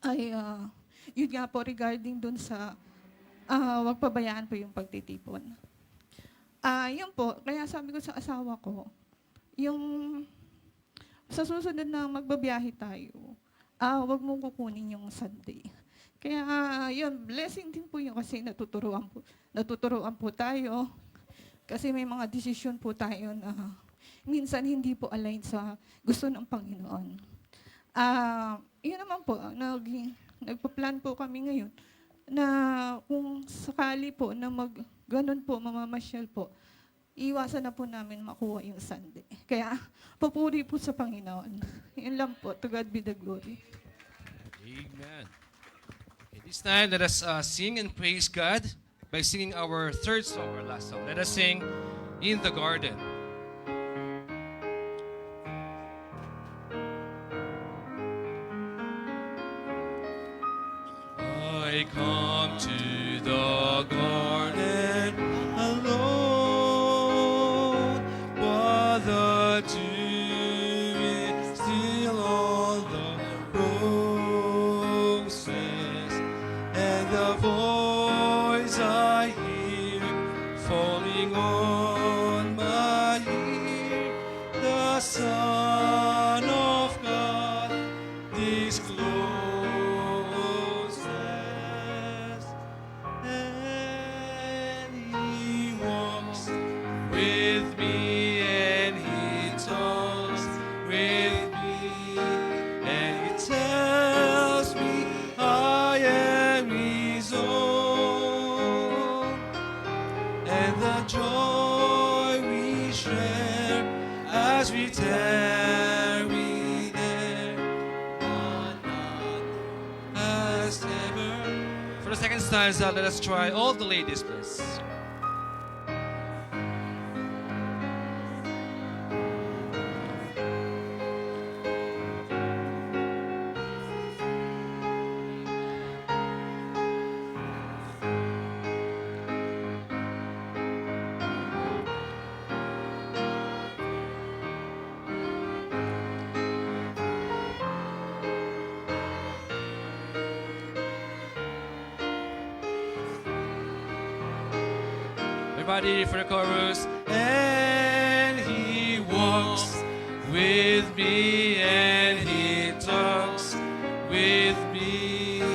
ay, yun nga po regarding dun sa wag pabayaan po yung pagtitipon. Yun po, kaya sabi ko sa asawa ko, yung sa susunod na magbabiyahe tayo, wag mong kukunin yung Sunday. Kaya yun, blessing din po yun kasi natuturuan po tayo. Kasi may mga desisyon po tayo na minsan hindi po align sa gusto ng Panginoon. Yun naman po, nagpa-plan po kami ngayon na kung sakali po na ganun po, mamamasyal po, iwasan na po namin makuha yung Sunday. Kaya, papuri po sa Panginoon. Yun lang po. To God be the glory. Amen. Okay, this time, let us sing and praise God by singing our third song, or last song. Let us sing In the Garden. I come to the garden alone, but the dew is still on the roses, and the voice I hear falling on my ear, the Son of God discloses. And he walks with me, and he talks with me, and he tells me I am his own, and the joy we share as we tarry there, none has ever. For the second stanza, let us try all the ladies, please. Everybody for the chorus. And he walks with me, and he talks with me,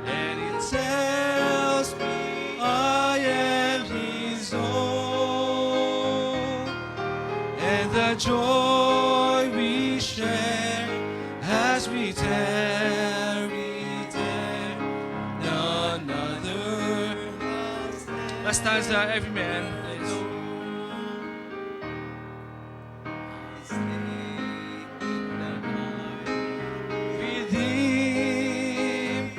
and he tells me I am his own, and the joy we share as we tarry there, none other. Last stanza, every man, please. With him,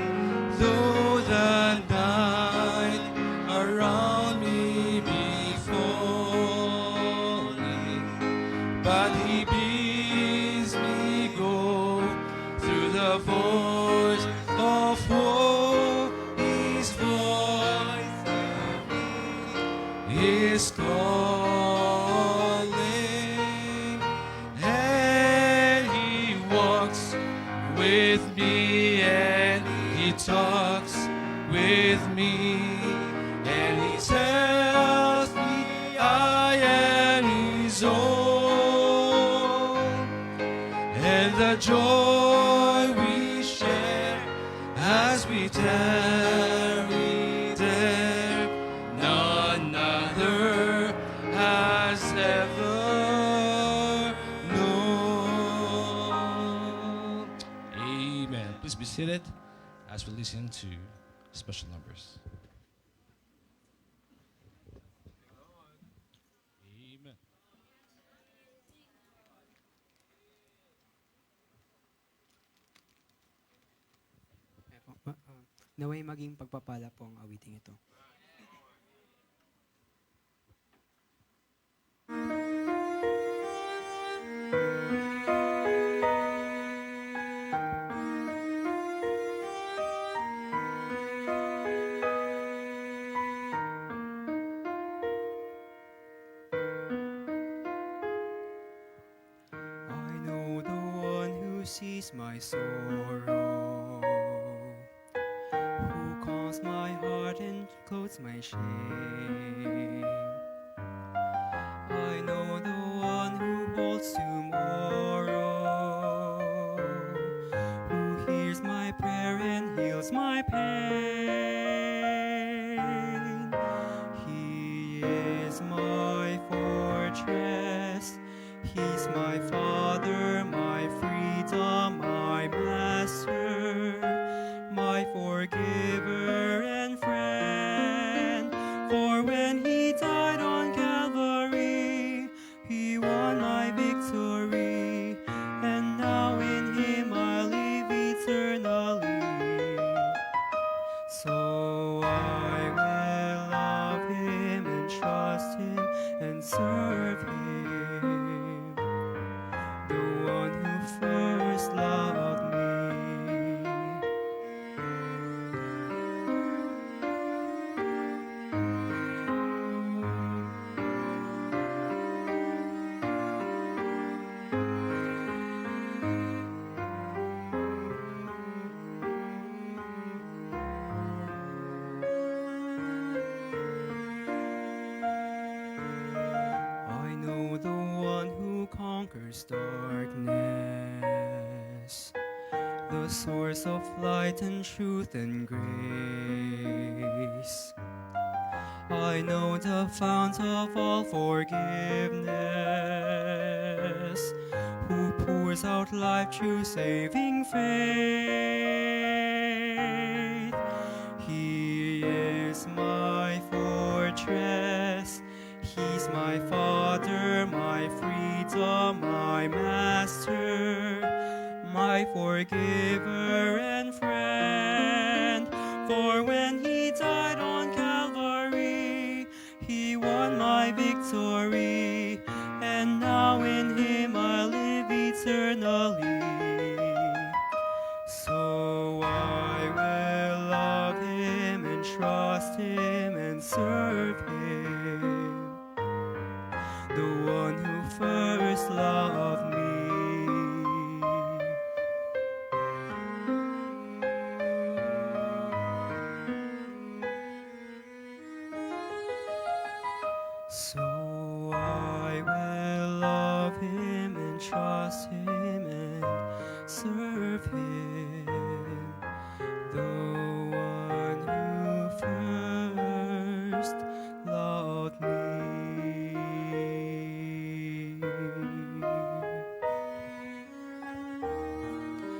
though the night around me be falling, but he bids me go through the voice of woe. His voice is calling, and he walks with me, and he talks with me, and he tells me I am his own, and the joy we share as we tarry there, none other Please be seated as we listen to special numbers. Amen. Naway maging pagpapala po ang awiting ito. I know the one who sees my sorrow, who calms my heart and clothes my shame. I know the one who holds tomorrow, who hears my prayer and heals my pain. He is my fortress, He's my Father, my freedom, my Master, my forgiver and friend. For when He died on Calvary, He won my victory, and now in Him I live eternally. So I will love Him and trust Him and serve Him, the one who first loved me. I know the one who conquers darkness, the source of light and truth and grace. I know the fount of all forgiveness, who pours out life through saving faith. He is my fortress, He's my Father, my freedom, my Master, my forgiver and friend. For when He died on Calvary, He won my victory, and now in Him I live eternally. So I will love Him and trust Him and serve Him, the one who first loved me. So I will love Him and trust Him and serve Him, the one who first loved me.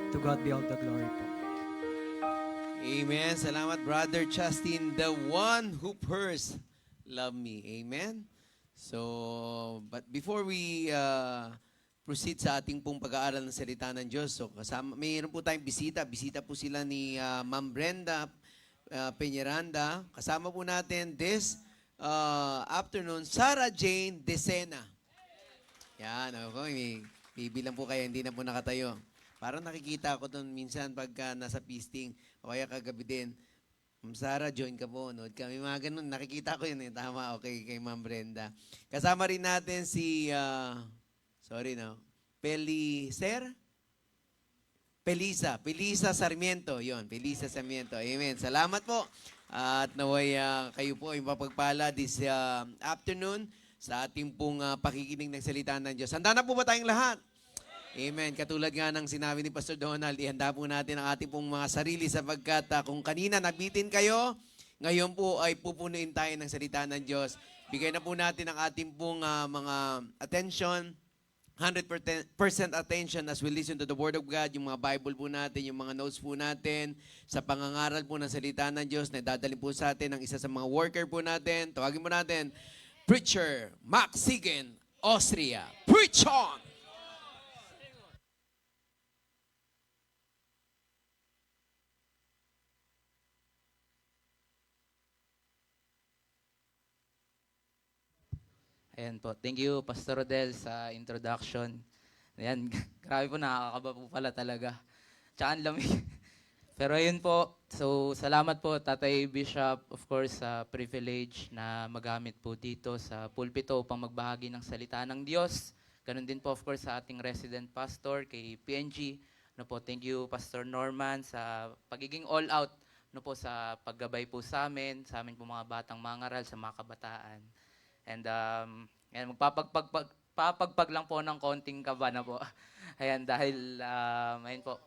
To God be all the glory po. Amen. Salamat, Brother Justin, the one who first loved me. Amen. So, but before we proceed sa ating pong pag-aaral ng salita ng Diyos, so kasama, mayroon po tayong bisita. Bisita po sila ni Ma'am Brenda Peñaranda. Kasama po natin this afternoon, Sarah Jane Decena. Yan, okay. Bibilang po kayo, hindi na po nakatayo. Parang nakikita ko doon minsan pagka nasa feasting, o kaya kagabi din. Ma'am Sarah, join ka po. Nood kami mga ganun. Nakikita ko yun eh. Tama, okay, kay Ma'am Brenda. Kasama rin natin si, Pelisa Sarmiento. Yon, Pelisa Sarmiento. Amen. Salamat po. At naway kayo po ay mapagpala this afternoon sa ating pong pakikinig ng salita ng Diyos. Handa na po ba tayong lahat? Amen. Katulad nga ng sinabi ni Pastor Donald, ihanda po natin ang ating pong mga sarili sapagkat kung kanina nabitin kayo, ngayon po ay pupunuin tayo ng salita ng Diyos. Bigay na po natin ang ating pong mga attention 100% attention as we listen to the Word of God, yung mga Bible po natin, yung mga notes po natin, sa pangangaral po ng salita ng Diyos na dadalhin po sa atin ng isa sa mga worker po natin. Tawagin po natin, Preacher Max Sigen, Austria. Preach on! Ayan po. Thank you, Pastor Rodel, sa introduction. Ayan, grabe po, nakakaba po pala talaga. Tsaka ang lamig. Pero ayun po, so salamat po, Tatay Bishop, of course, sa privilege na magamit po dito sa pulpito upang magbahagi ng salita ng Diyos. Ganun din po, of course, sa ating resident pastor, kay PNG. No po, thank you, Pastor Norman, sa pagiging all-out no po, sa paggabay po sa amin po mga batang mangaral, sa mga kabataan. And ayan, magpapagpag lang po ng konting kaba na po. Ayan, dahil, ayun po.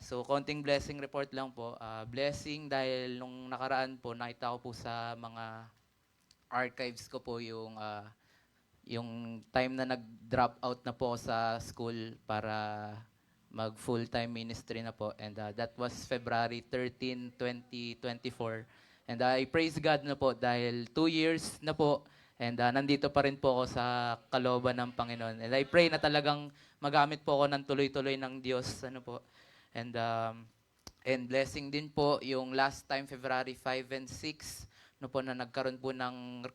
So, konting blessing report lang po. Blessing dahil nung nakaraan po, nakita ko po sa mga archives ko po yung time na nag-drop out na po sa school para mag full-time ministry na po. And that was February 13, 2024. And I praise God na po dahil 2 years na po. And nandito pa rin po ako sa kalooban ng Panginoon. And I pray na talagang magamit po ako ng tuloy-tuloy ng Diyos. Ano po. And blessing din po yung last time, February 5 and 6, no po, na nagkaroon po ng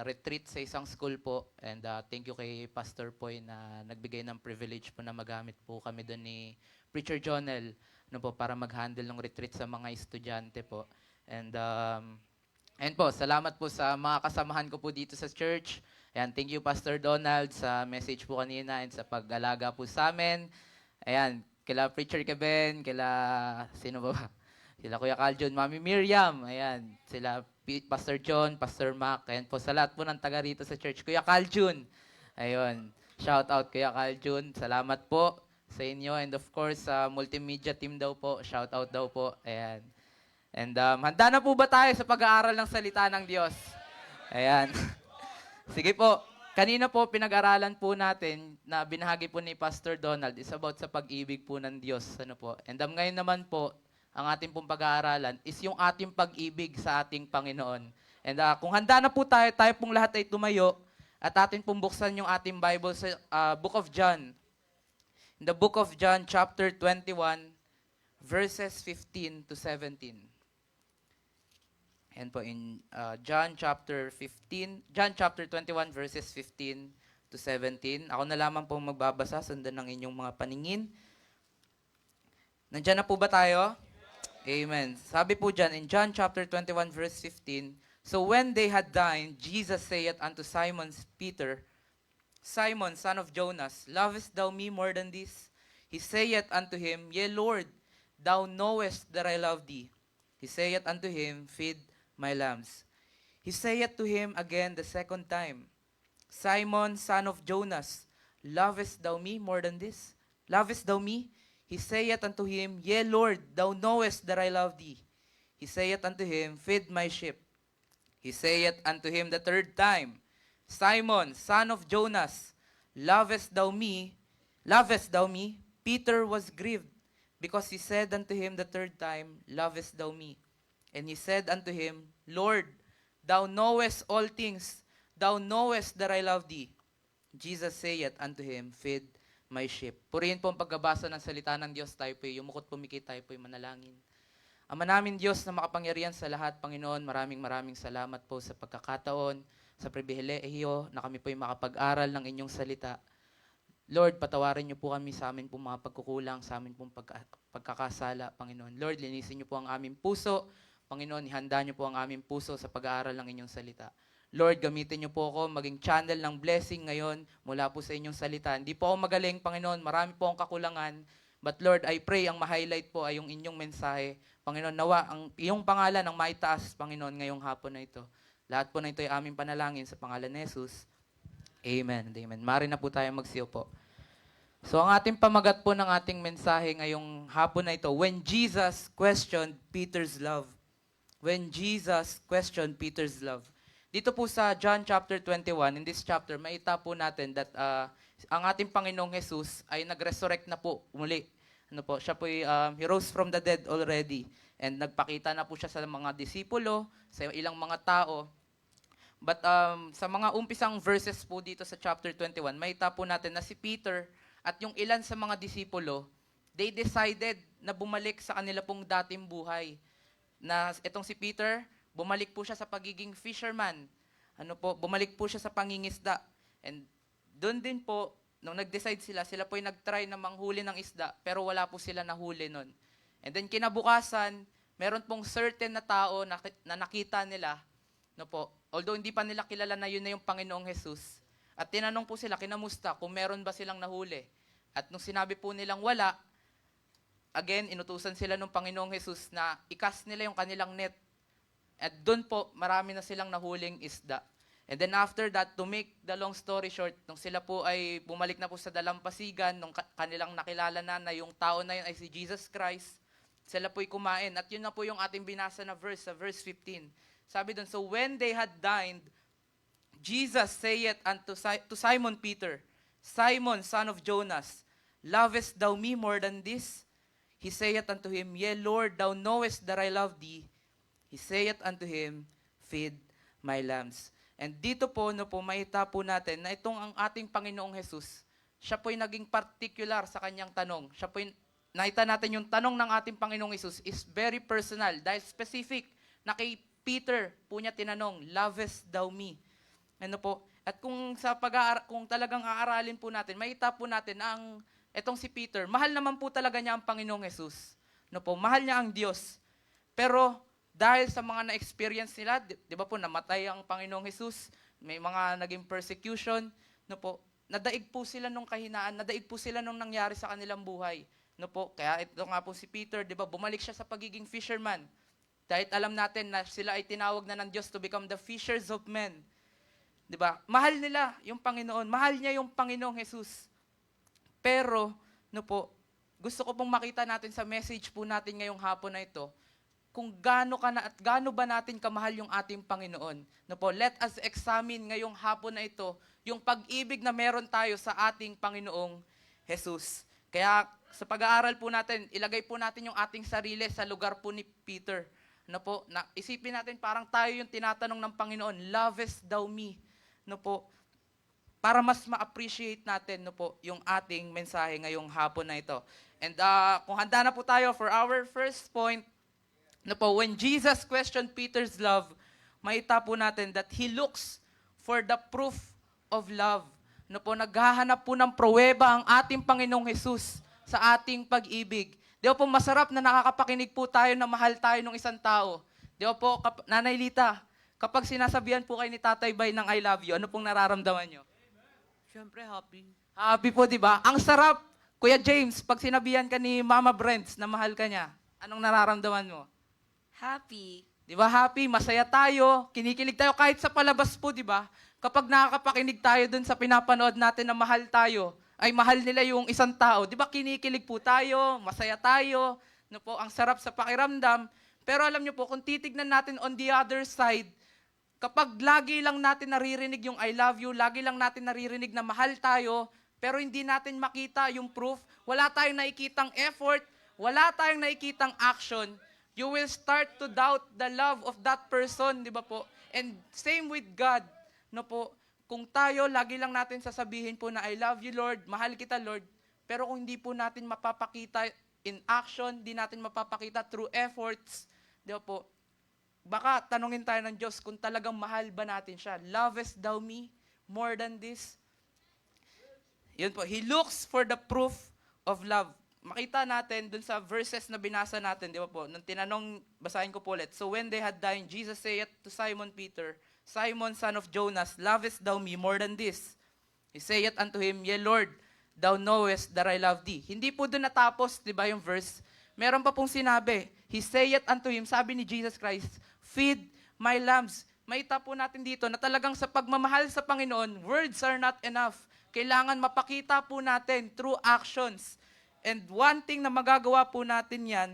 retreat sa isang school po. And thank you kay Pastor Poy na nagbigay ng privilege po na magamit po kami doon ni Preacher Jonel, no po, para mag-handle ng retreat sa mga estudyante po. And po, salamat po sa mga kasamahan ko po dito sa church. Ayan, thank you Pastor Donald sa message po kanina and sa pag-alaga po sa amin. Ayan, kila Preacher Keben, kila, sino ba? Sila Kuya Caljun, Mami Miriam, ayan, sila Pastor John, Pastor Mac, ayan po sa lahat po ng taga rito sa church. Kuya Caljun, ayun, shout out Kuya Caljun, salamat po sa inyo. And of course, sa multimedia team daw po, shout out daw po, ayan. And handa na po ba tayo sa pag-aaral ng salita ng Diyos? Ayan. Sige po. Kanina po, pinag-aralan po natin na binahagi po ni Pastor Donald is about sa pag-ibig po ng Diyos. Ano po? And ngayon naman po, ang ating pong pag-aaralan is yung ating pag-ibig sa ating Panginoon. And kung handa na po tayo, tayo pong lahat ay tumayo at atin pong buksan yung ating Bible sa Book of John. In the Book of John, chapter 21, verses 15 to 17. And po in John chapter 21 verses 15 to 17. Ako na lamang po magbabasa, sundan ng inyong mga paningin. Nandiyan na po ba tayo? Amen. Sabi po dyan in John chapter 21 verse 15, so when they had dined, Jesus saith unto Simon Peter, Simon, son of Jonas, lovest thou me more than this? He saith unto him, Yea, Lord, thou knowest that I love thee. He saith unto him, Feed my lambs. He saith to him again the second time, Simon, son of Jonas, lovest thou me more than this? Lovest thou me? He saith unto him, Yea, Lord, thou knowest that I love thee. He saith unto him, Feed my sheep. He saith unto him the third time, Simon, son of Jonas, lovest thou me? Lovest thou me? Peter was grieved, because he said unto him the third time, Lovest thou me? And he said unto him, Lord, thou knowest all things, thou knowest that I love thee. Jesus saith unto him, Feed my sheep. Purihin po ang pagbabasa ng salita ng Diyos, tayo po'y yumukot pumikit, tayo po'y manalangin. Ama namin Diyos na makapangyarihan sa lahat, Panginoon, maraming salamat po sa pagkakataon, sa pribilehiyo na kami po'y makapag-aral ng inyong salita. Lord, patawarin niyo po kami sa amin pong mga pagkukulang, sa amin pong pagkakasala, Panginoon. Lord, linisin niyo po ang aming puso, Panginoon, ihanda niyo po ang aming puso sa pag-aaral ng inyong salita. Lord, gamitin niyo po ako maging channel ng blessing ngayon mula po sa inyong salita. Hindi po ako magaling, Panginoon, marami po akong kakulangan. But Lord, I pray ang ma-highlight po ay yung inyong mensahe. Panginoon, nawa ang iyong pangalan ang maitaas, Panginoon, ngayong hapon na ito. Lahat po na ito ay aming panalangin sa pangalan ni Jesus. Amen and amen. Mari na po tayo magsiyo po. So ang ating pamagat po ng ating mensahe ngayong hapon na ito, when Jesus questioned Peter's love. When Jesus questioned Peter's love. dito po sa John chapter 21, in this chapter, maita po natin that ang ating Panginoong Jesus ay nag-resurrect na po muli. Ano po, siya po he rose from the dead already. And nagpakita na po siya sa mga disipulo, sa ilang mga tao. But sa mga umpisang verses po dito sa chapter 21, maita po natin na si Peter at yung ilan sa mga disipulo, they decided na bumalik sa kanila pong dating buhay. Na itong si Peter, bumalik po siya sa pagiging fisherman. Ano po, bumalik po siya sa pangingisda. And doon din po, nung nag-decide sila, sila po ay nag-try na manghuli ng isda, pero wala po sila nahuli nun. And then kinabukasan, meron pong certain na tao na nakita nila, no po, although hindi pa nila kilala na yun na yung Panginoong Jesus. At tinanong po sila, kinamusta, kung meron ba silang nahuli. At nung sinabi po nilang wala, again, inutusan sila ng Panginoong Jesus na ikas nila yung kanilang net. At doon po, marami na silang nahuling isda. And then after that, to make the long story short, nung sila po ay bumalik na po sa dalampasigan, nung kanilang nakilala na yung tao na yun ay si Jesus Christ, sila po'y kumain. At yun na po yung ating binasa na verse, sa verse 15. Sabi doon, so when they had dined, Jesus saith to Simon Peter, Simon, son of Jonas, lovest thou me more than this? He saith unto him, Yea, Lord, thou knowest that I love thee. He saith unto him, Feed my lambs. And dito po, maita po natin na itong ang ating Panginoong Jesus, siya po'y naging particular sa kanyang tanong. Siya po'y, nakita natin yung tanong ng ating Panginoong Jesus is very personal, dahil specific, na kay Peter po niya tinanong, lovest thou me? Ano po? At kung kung talagang aaralin po natin, maita po natin na etong si Peter, mahal naman po talaga niya ang Panginoong Jesus. No po, mahal niya ang Diyos. Pero dahil sa mga na-experience nila, di ba po, namatay ang Panginoong Jesus, may mga naging persecution, no po, nadaig po sila nung kahinaan, nadaig po sila nung nangyari sa kanilang buhay. No po, kaya ito nga po si Peter, di ba, bumalik siya sa pagiging fisherman. Dahil alam natin na sila ay tinawag na ng Diyos to become the fishers of men. Di ba? Mahal nila yung Panginoon, mahal niya yung Panginoong Jesus. Pero, no po, gusto ko pong makita natin sa message po natin ngayong hapon na ito, kung gaano ba natin kamahal yung ating Panginoon. No po, let us examine ngayong hapon na ito yung pag-ibig na meron tayo sa ating Panginoong Jesus. Kaya sa pag-aaral po natin, ilagay po natin yung ating sarili sa lugar po ni Peter. No po, na isipin natin parang tayo yung tinatanong ng Panginoon, lovest thou me? No po, para mas ma-appreciate natin, no po, yung ating mensahe ngayong hapon na ito. And kung handa na po tayo for our first point, no po, when Jesus questioned Peter's love, maita po natin that he looks for the proof of love. No po, naghahanap po ng pruweba ang ating Panginoong Jesus sa ating pag-ibig. Di ba po, masarap na nakakapakinig po tayo na mahal tayo ng isang tao. Di ba po, Nanay Lita, kapag sinasabihan po kayo ni Tatay Bay ng I love you, ano pong nararamdaman nyo? Siyempre, happy. Happy po, di ba? Ang sarap, Kuya James, pag sinabihan ka ni Mama Brents na mahal ka niya, anong nararamdaman mo? Happy. Di ba happy? Masaya tayo, kinikilig tayo kahit sa palabas po, di ba? Kapag nakakapakinig tayo dun sa pinapanood natin na mahal tayo, ay mahal nila yung isang tao, di ba kinikilig po tayo, masaya tayo, no po, ang sarap sa pakiramdam. Pero alam niyo po, kung titignan natin on the other side, kapag lagi lang natin naririnig yung I love you, lagi lang natin naririnig na mahal tayo, pero hindi natin makita yung proof, wala tayong nakikitang effort, wala tayong nakikitang action, you will start to doubt the love of that person, di ba po? And same with God, no po, kung tayo, lagi lang natin sasabihin po na I love you, Lord, mahal kita, Lord, pero kung hindi po natin mapapakita in action, di natin mapapakita through efforts, di ba po, baka tanungin tayo ng Diyos kung talagang mahal ba natin siya. Lovest thou me more than this? Yun po, He looks for the proof of love. Makita natin dun sa verses na binasa natin, di ba po? Nung tinanong, basahin ko po ulit. So when they had dined, Jesus saith to Simon Peter, Simon, son of Jonas, lovest thou me more than this? He saith unto him, Yea, Lord, thou knowest that I love thee. Hindi po dun natapos, di ba yung verse? Meron pa pong sinabi, He saith unto him, sabi ni Jesus Christ, Feed my lambs. Maita po natin dito na talagang sa pagmamahal sa Panginoon, words are not enough. Kailangan mapakita po natin through actions. And one thing na magagawa po natin yan,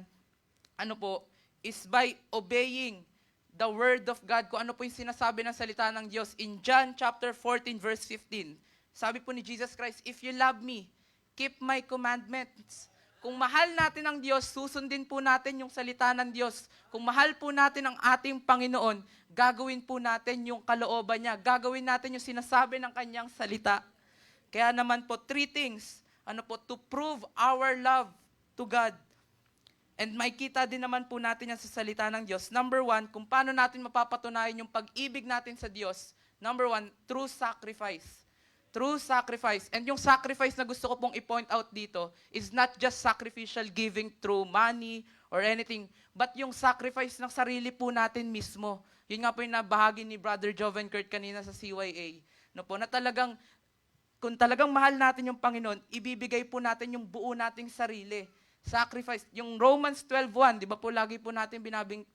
ano po, is by obeying the Word of God, kung ano po yung sinasabi ng salita ng Diyos. In John chapter 14, verse 15, sabi po ni Jesus Christ, if you love me, keep my commandments. Kung mahal natin ang Diyos, susundin po natin yung salita ng Diyos. Kung mahal po natin ang ating Panginoon, gagawin po natin yung kalooban niya. Gagawin natin yung sinasabi ng kanyang salita. Kaya naman po, 3 things. To prove our love to God. And makikita din naman po natin yan sa salita ng Diyos. Number 1, kung paano natin mapapatunayan yung pag-ibig natin sa Diyos. Number 1, through sacrifice. True sacrifice. And yung sacrifice na gusto ko pong i-point out dito is not just sacrificial giving through money or anything, but yung sacrifice ng sarili po natin mismo. Yun nga po yung nabahagi ni Brother Joven Kurt kanina sa CYA. Na talagang, kung talagang mahal natin yung Panginoon, ibibigay po natin yung buo nating sarili. Sacrifice. Yung Romans 12:1, di ba po lagi po natin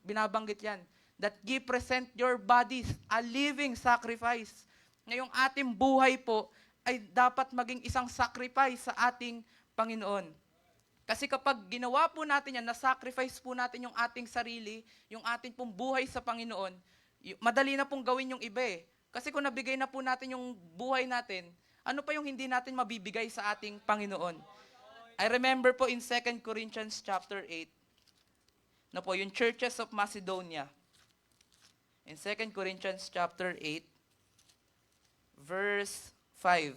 binabanggit yan? That ye present your bodies a living sacrifice. Ngayong ating buhay po ay dapat maging isang sacrifice sa ating Panginoon. Kasi kapag ginawa po natin yan, na-sacrifice po natin yung ating sarili, yung ating pong buhay sa Panginoon, madali na pong gawin yung iba eh. Kasi kung nabigay na po natin yung buhay natin, ano pa yung hindi natin mabibigay sa ating Panginoon? I remember po in 2 Corinthians chapter 8, yung churches of Macedonia. In 2 Corinthians chapter 8, verse 5.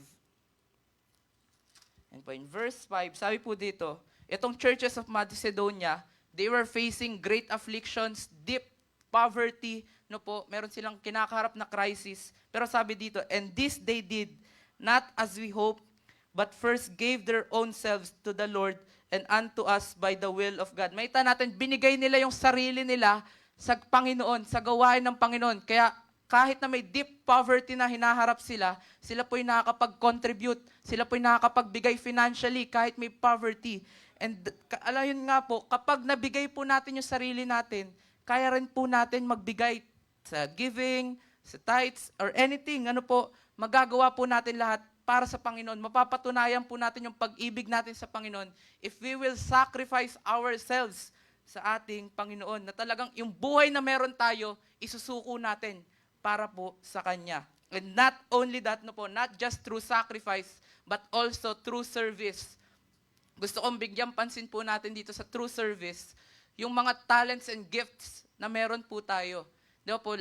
And po in verse 5, sabi po dito, itong churches of Macedonia, they were facing great afflictions, deep poverty, meron silang kinakaharap na crisis. Pero sabi dito, and this they did, not as we hope, but first gave their own selves to the Lord and unto us by the will of God. Makita natin, binigay nila yung sarili nila sa Panginoon, sa gawain ng Panginoon. Kaya kahit na may deep poverty na hinaharap sila, sila po'y nakakapag-contribute, sila po'y nakakapagbigay financially kahit may poverty. And alam yun nga po, kapag nabigay po natin yung sarili natin, kaya rin po natin magbigay sa giving, sa tithes, or anything, magagawa po natin lahat para sa Panginoon. Mapapatunayan po natin yung pag-ibig natin sa Panginoon if we will sacrifice ourselves sa ating Panginoon. Na talagang yung buhay na meron tayo, isusuko natin para po sa Kanya. And not only that, not just through sacrifice, but also through service. Gusto kong bigyan pansin po natin dito sa true service, yung mga talents and gifts na meron po tayo. Di ba po,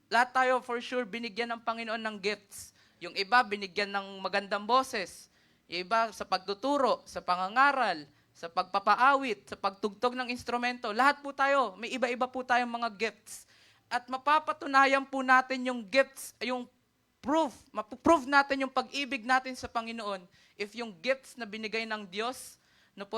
lahat tayo for sure binigyan ng Panginoon ng gifts. Yung iba binigyan ng magandang boses, yung iba sa pagtuturo, sa pangangaral, sa pagpapaawit, sa pagtugtog ng instrumento. Lahat po tayo, may iba-iba po tayong mga gifts. At mapapatunayan po natin yung gifts, yung mapuprove natin yung pag-ibig natin sa Panginoon if yung gifts na binigay ng Diyos,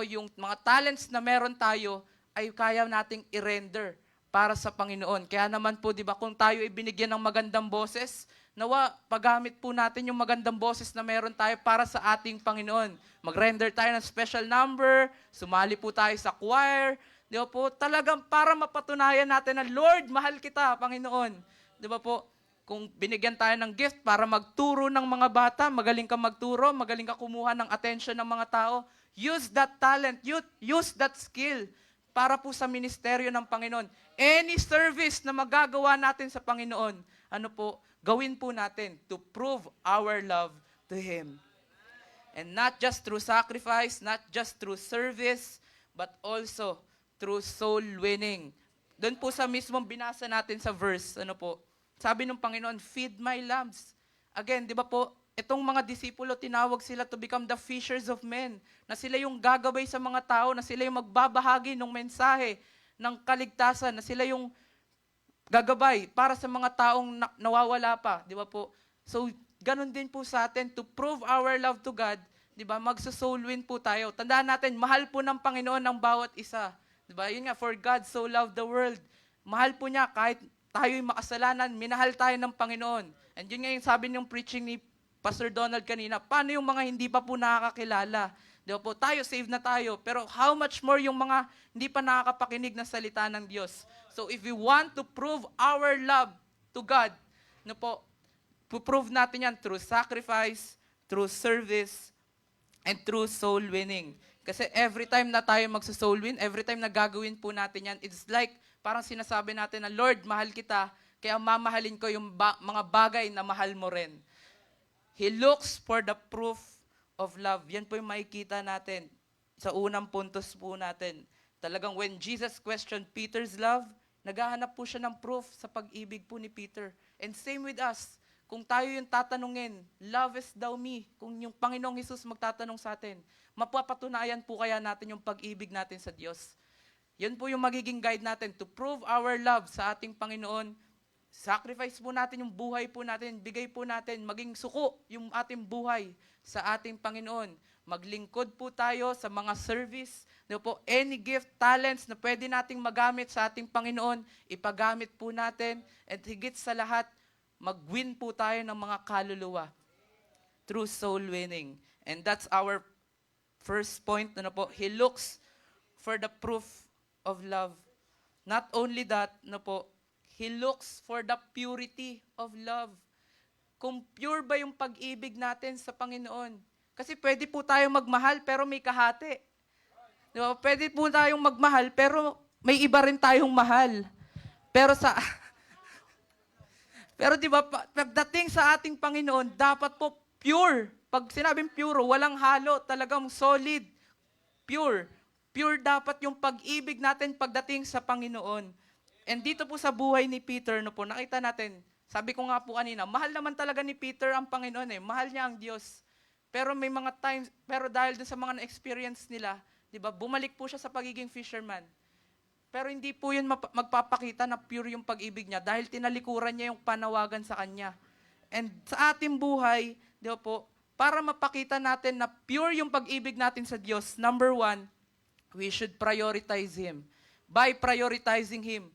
yung mga talents na meron tayo, ay kaya nating i-render para sa Panginoon. Kaya naman po, di ba, kung tayo ay binigyan ng magandang boses, nawa, paggamit po natin yung magandang boses na meron tayo para sa ating Panginoon. Mag-render tayo ng special number, sumali po tayo sa choir, di ba po, talagang para mapatunayan natin na, Lord, mahal kita, Panginoon. Di ba po, kung binigyan tayo ng gift para magturo ng mga bata, magaling ka magturo, magaling ka kumuha ng attention ng mga tao, use that talent, use that skill para po sa ministeryo ng Panginoon. Any service na magagawa natin sa Panginoon, gawin po natin to prove our love to Him. And not just through sacrifice, not just through service, but also through soul winning. Doon po sa mismong binasa natin sa verse, sabi ng Panginoon, feed my lambs. Again, di ba po, itong mga disipulo, tinawag sila to become the fishers of men. Na sila yung gagabay sa mga tao, na sila yung magbabahagi ng mensahe ng kaligtasan, na sila yung gagabay para sa mga taong nawawala pa. Di ba po? So, ganun din po sa atin, to prove our love to God, di ba, magso-soul win po tayo. Tandaan natin, mahal po ng Panginoon ang bawat isa. Di ba? Yun nga, for God so loved the world. Mahal po niya, kahit tayo'y makasalanan, minahal tayo ng Panginoon. And yun nga yung sabi ng preaching ni Pastor Donald kanina, paano yung mga hindi pa po nakakakilala? Di ba po, tayo, saved na tayo. Pero how much more yung mga hindi pa nakakapakinig na salita ng Diyos? So if we want to prove our love to God, prove natin yan through sacrifice, through service, and through soul winning. Kasi every time na tayo magsa-soul win, every time na gagawin po natin yan, it's like parang sinasabi natin na, Lord, mahal kita, kaya mamahalin ko yung mga bagay na mahal mo rin. He looks for the proof of love. Yan po yung makikita natin sa unang puntos po natin. Talagang when Jesus questioned Peter's love, naghahanap po siya ng proof sa pag-ibig po ni Peter. And same with us. Kung tayo yung tatanungin, lovest thou me? Kung yung Panginoong Hesus magtatanong sa atin, mapapatunayan po kaya natin yung pag-ibig natin sa Diyos. Yan po yung magiging guide natin to prove our love sa ating Panginoon. Sacrifice po natin yung buhay po natin, bigay po natin, maging suko yung ating buhay sa ating Panginoon. Maglingkod po tayo sa mga service. Po, any gift, talents na pwede nating magamit sa ating Panginoon, ipagamit po natin. And higit sa lahat, mag-win po tayo ng mga kaluluwa through soul winning. And that's our first point. Po, He looks for the proof of love. Not only that, po, He looks for the purity of love. Kung pure ba yung pag-ibig natin sa Panginoon. Kasi pwede po tayong magmahal pero may kahati. Diba? Pwede po tayong magmahal pero may iba rin tayong mahal. Pero di ba, pagdating sa ating Panginoon, dapat po pure. Pag sinabing pure, walang halo, talagang solid, pure. Pure dapat yung pag-ibig natin pagdating sa Panginoon. And dito po sa buhay ni Peter, po, nakita natin, sabi ko nga po kanina, mahal naman talaga ni Peter ang Panginoon eh. Mahal niya ang Diyos. Pero may mga times, pero dahil sa mga na-experience nila, di ba, bumalik po siya sa pagiging fisherman. Pero hindi po yun magpapakita na pure yung pag-ibig niya dahil tinalikuran niya yung panawagan sa kanya. And sa ating buhay, di ba po, para mapakita natin na pure yung pag-ibig natin sa Diyos, number one, we should prioritize Him. By prioritizing Him.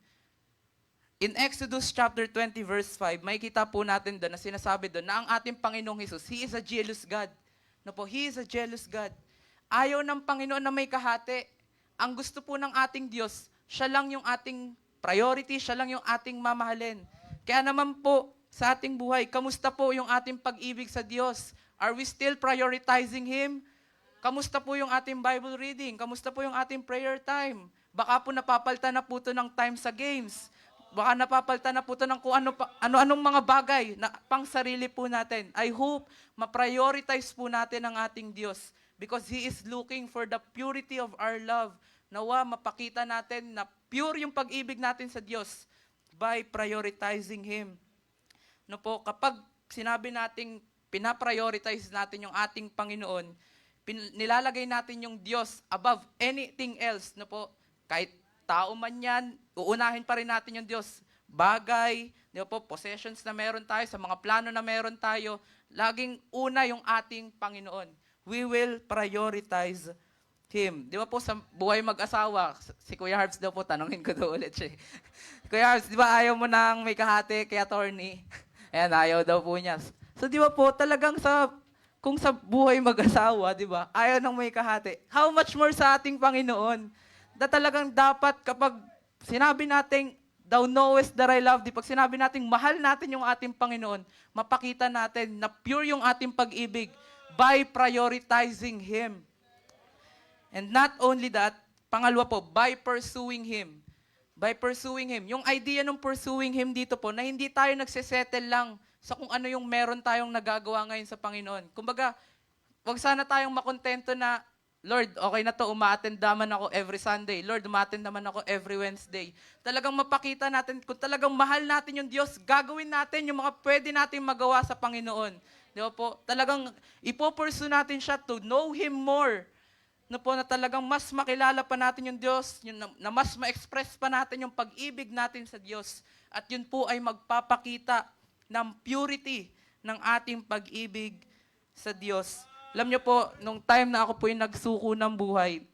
In Exodus chapter 20 verse 5, may kita po natin doon na sinasabi doon na ang ating Panginoong Hesus, He is a jealous God. No po, He is a jealous God. Ayaw ng Panginoon na may kahati. Ang gusto po ng ating Diyos, siya lang yung ating priority, siya lang yung ating mamahalin. Kaya naman po, sa ating buhay, kamusta po yung ating pag-ibig sa Diyos? Are we still prioritizing Him? Kamusta po yung ating Bible reading? Kamusta po yung ating prayer time? Baka po napapalta na po ito ng time sa games. Baka napapalta na po ito ng kung ano-anong mga bagay na pang sarili po natin. I hope ma-prioritize po natin ang ating Diyos because He is looking for the purity of our love. Nawa, mapakita natin na pure yung pag-ibig natin sa Diyos by prioritizing Him. No po, kapag sinabi nating pinaprioritize natin yung ating Panginoon, nilalagay natin yung Diyos above anything else. No po, kahit tao man yan, uunahin pa rin natin yung Diyos. Bagay, di ba po, possessions na meron tayo, sa mga plano na meron tayo, laging una yung ating Panginoon. We will prioritize Him. Di ba po sa buhay mag-asawa, si Kuya Harbs daw po, tanongin ko daw ulit siya. Kuya Harbs, di ba ayaw mo nang may kahati kay attorney? Ayan, ayaw daw po niya. So di ba po, talagang kung sa buhay mag-asawa, di ba, ayaw nang may kahati. How much more sa ating Panginoon? Na talagang dapat kapag sinabi nating, Thou knowest that I love thee, pag sinabi nating mahal natin yung ating Panginoon, mapakita natin na pure yung ating pag-ibig by prioritizing Him. And not only that, pangalawa po, by pursuing Him. By pursuing Him. Yung idea ng pursuing Him dito po, na hindi tayo nagsisettle lang sa kung ano yung meron tayong nagagawa ngayon sa Panginoon. Kumbaga, wag sana tayong makontento na, Lord, okay na to, umaattend naman ako every Sunday. Lord, umaattend naman ako every Wednesday. Talagang mapakita natin, kung talagang mahal natin yung Diyos, gagawin natin yung mga pwede natin magawa sa Panginoon. Di ba po? Talagang ipopursue natin siya to know Him more. Na po na talagang mas makilala pa natin yung Diyos, na mas ma-express pa natin yung pag-ibig natin sa Diyos. At yun po ay magpapakita ng purity ng ating pag-ibig sa Diyos. Alam niyo po, nung time na ako po yung nagsuko ng buhay,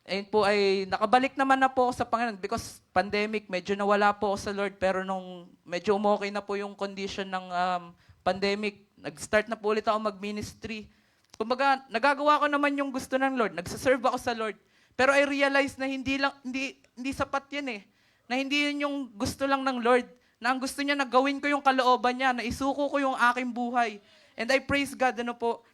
ayun po ay nakabalik naman na po ako sa Panginoon because pandemic, medyo nawala po ako sa Lord. Pero nung medyo umokay na po yung condition ng pandemic, nag-start na po ulit ako mag-ministry. Kumbaga, nagagawa ko naman yung gusto ng Lord. Nagsaserve ako sa Lord. Pero I realize na hindi sapat yan eh. Na hindi yun yung gusto lang ng Lord. Na ang gusto niya na gawin ko yung kalooban niya, na isuko ko yung aking buhay. And I praise God,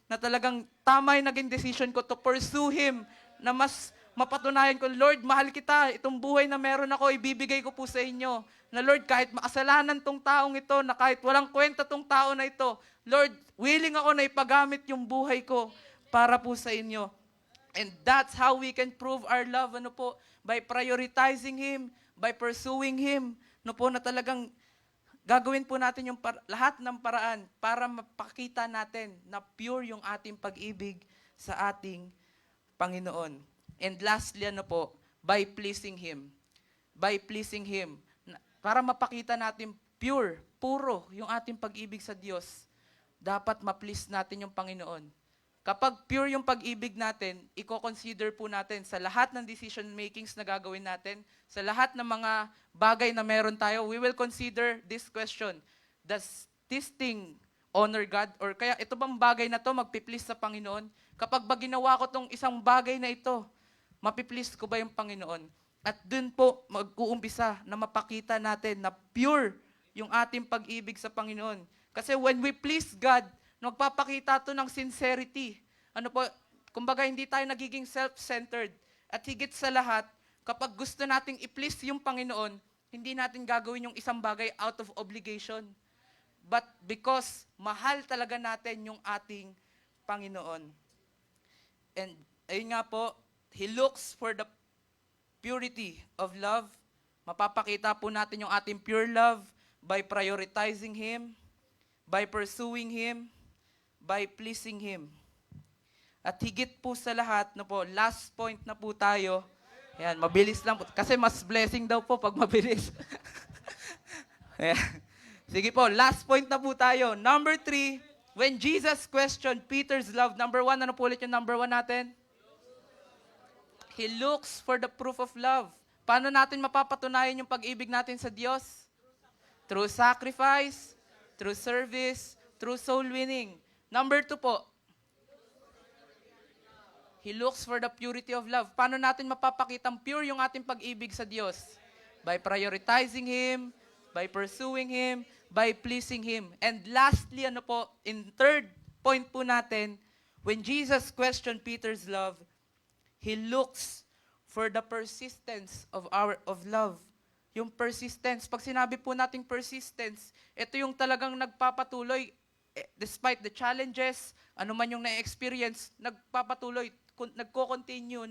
na talagang tama yung naging decision ko to pursue Him, na mas mapatunayan ko, Lord, mahal kita, itong buhay na meron ako, ibibigay ko po sa inyo. Na Lord, kahit makasalanan tong taong ito, na kahit walang kwenta tong tao na ito, Lord, willing ako na ipagamit yung buhay ko para po sa inyo. And that's how we can prove our love, by prioritizing Him, by pursuing Him, na talagang gagawin po natin yung lahat ng paraan para mapakita natin na pure yung ating pag-ibig sa ating Panginoon. And lastly, by pleasing Him. By pleasing Him. Para mapakita natin puro yung ating pag-ibig sa Diyos, dapat ma-please natin yung Panginoon. Kapag pure yung pag-ibig natin, i-consider po natin sa lahat ng decision makings na gagawin natin, sa lahat ng mga bagay na meron tayo, we will consider this question: does this thing honor God? Or kaya ito bang bagay na to magpi-please sa Panginoon? Kapag ba ginawa ko tong isang bagay na ito, mapi-please ko ba yung Panginoon? At dun po mag-uumpisa na mapakita natin na pure yung ating pag-ibig sa Panginoon. Kasi when we please God, magpapakita to ng sincerity. Kumbaga hindi tayo nagiging self-centered. At higit sa lahat, kapag gusto nating i-please yung Panginoon, hindi natin gagawin yung isang bagay out of obligation. But because mahal talaga natin yung ating Panginoon. And ayun nga po, He looks for the purity of love. Mapapakita po natin yung ating pure love by prioritizing Him, by pursuing Him, by pleasing Him. At higit po sa lahat, last point na po tayo. Ayan, mabilis lang po. Kasi mas blessing daw po pag mabilis. Ayan. Sige po, last point na po tayo. Number 3, when Jesus questioned Peter's love. Number 1, ano po ulit yung number 1 natin? He looks for the proof of love. Paano natin mapapatunayan yung pag-ibig natin sa Diyos? Through sacrifice, through service, through soul winning. Number 2 po, He looks for the purity of love. Paano natin mapapakitang pure yung ating pag-ibig sa Diyos? By prioritizing Him, by pursuing Him, by pleasing Him. And lastly, in third point po natin, when Jesus questioned Peter's love, He looks for the persistence of love. Yung persistence. Pag sinabi po nating persistence, ito yung talagang nagpapatuloy despite the challenges, ano man yung na-experience, nagpapatuloy, nagko-continue,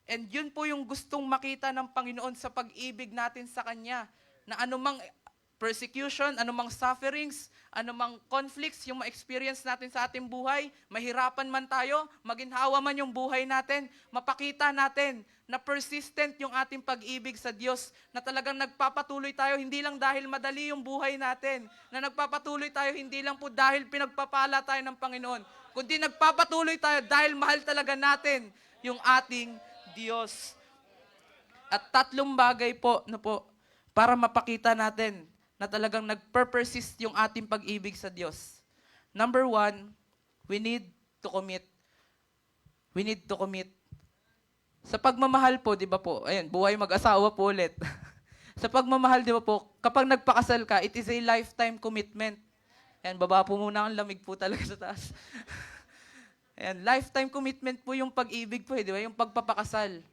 And yun po yung gustong makita ng Panginoon sa pag-ibig natin sa Kanya, na anumang persecution, anumang sufferings, anumang conflicts yung ma-experience natin sa ating buhay, mahirapan man tayo, maginhawa man yung buhay natin, mapakita natin na persistent yung ating pag-ibig sa Diyos, na talagang nagpapatuloy tayo, hindi lang dahil madali yung buhay natin, na nagpapatuloy tayo hindi lang po dahil pinagpapala tayo ng Panginoon, kundi nagpapatuloy tayo dahil mahal talaga natin yung ating Diyos. At 3 bagay po, para mapakita natin na talagang nagper-persist yung ating pag-ibig sa Diyos. Number 1, we need to commit. We need to commit. Sa pagmamahal po, di ba po, ayan, buhay mag-asawa po ulit. Sa pagmamahal, di ba po, kapag nagpakasal ka, it is a lifetime commitment. Ayan, baba po muna ang lamig po talaga sa taas. Ayan, lifetime commitment po yung pag-ibig po, di ba? Yung pagpapakasal.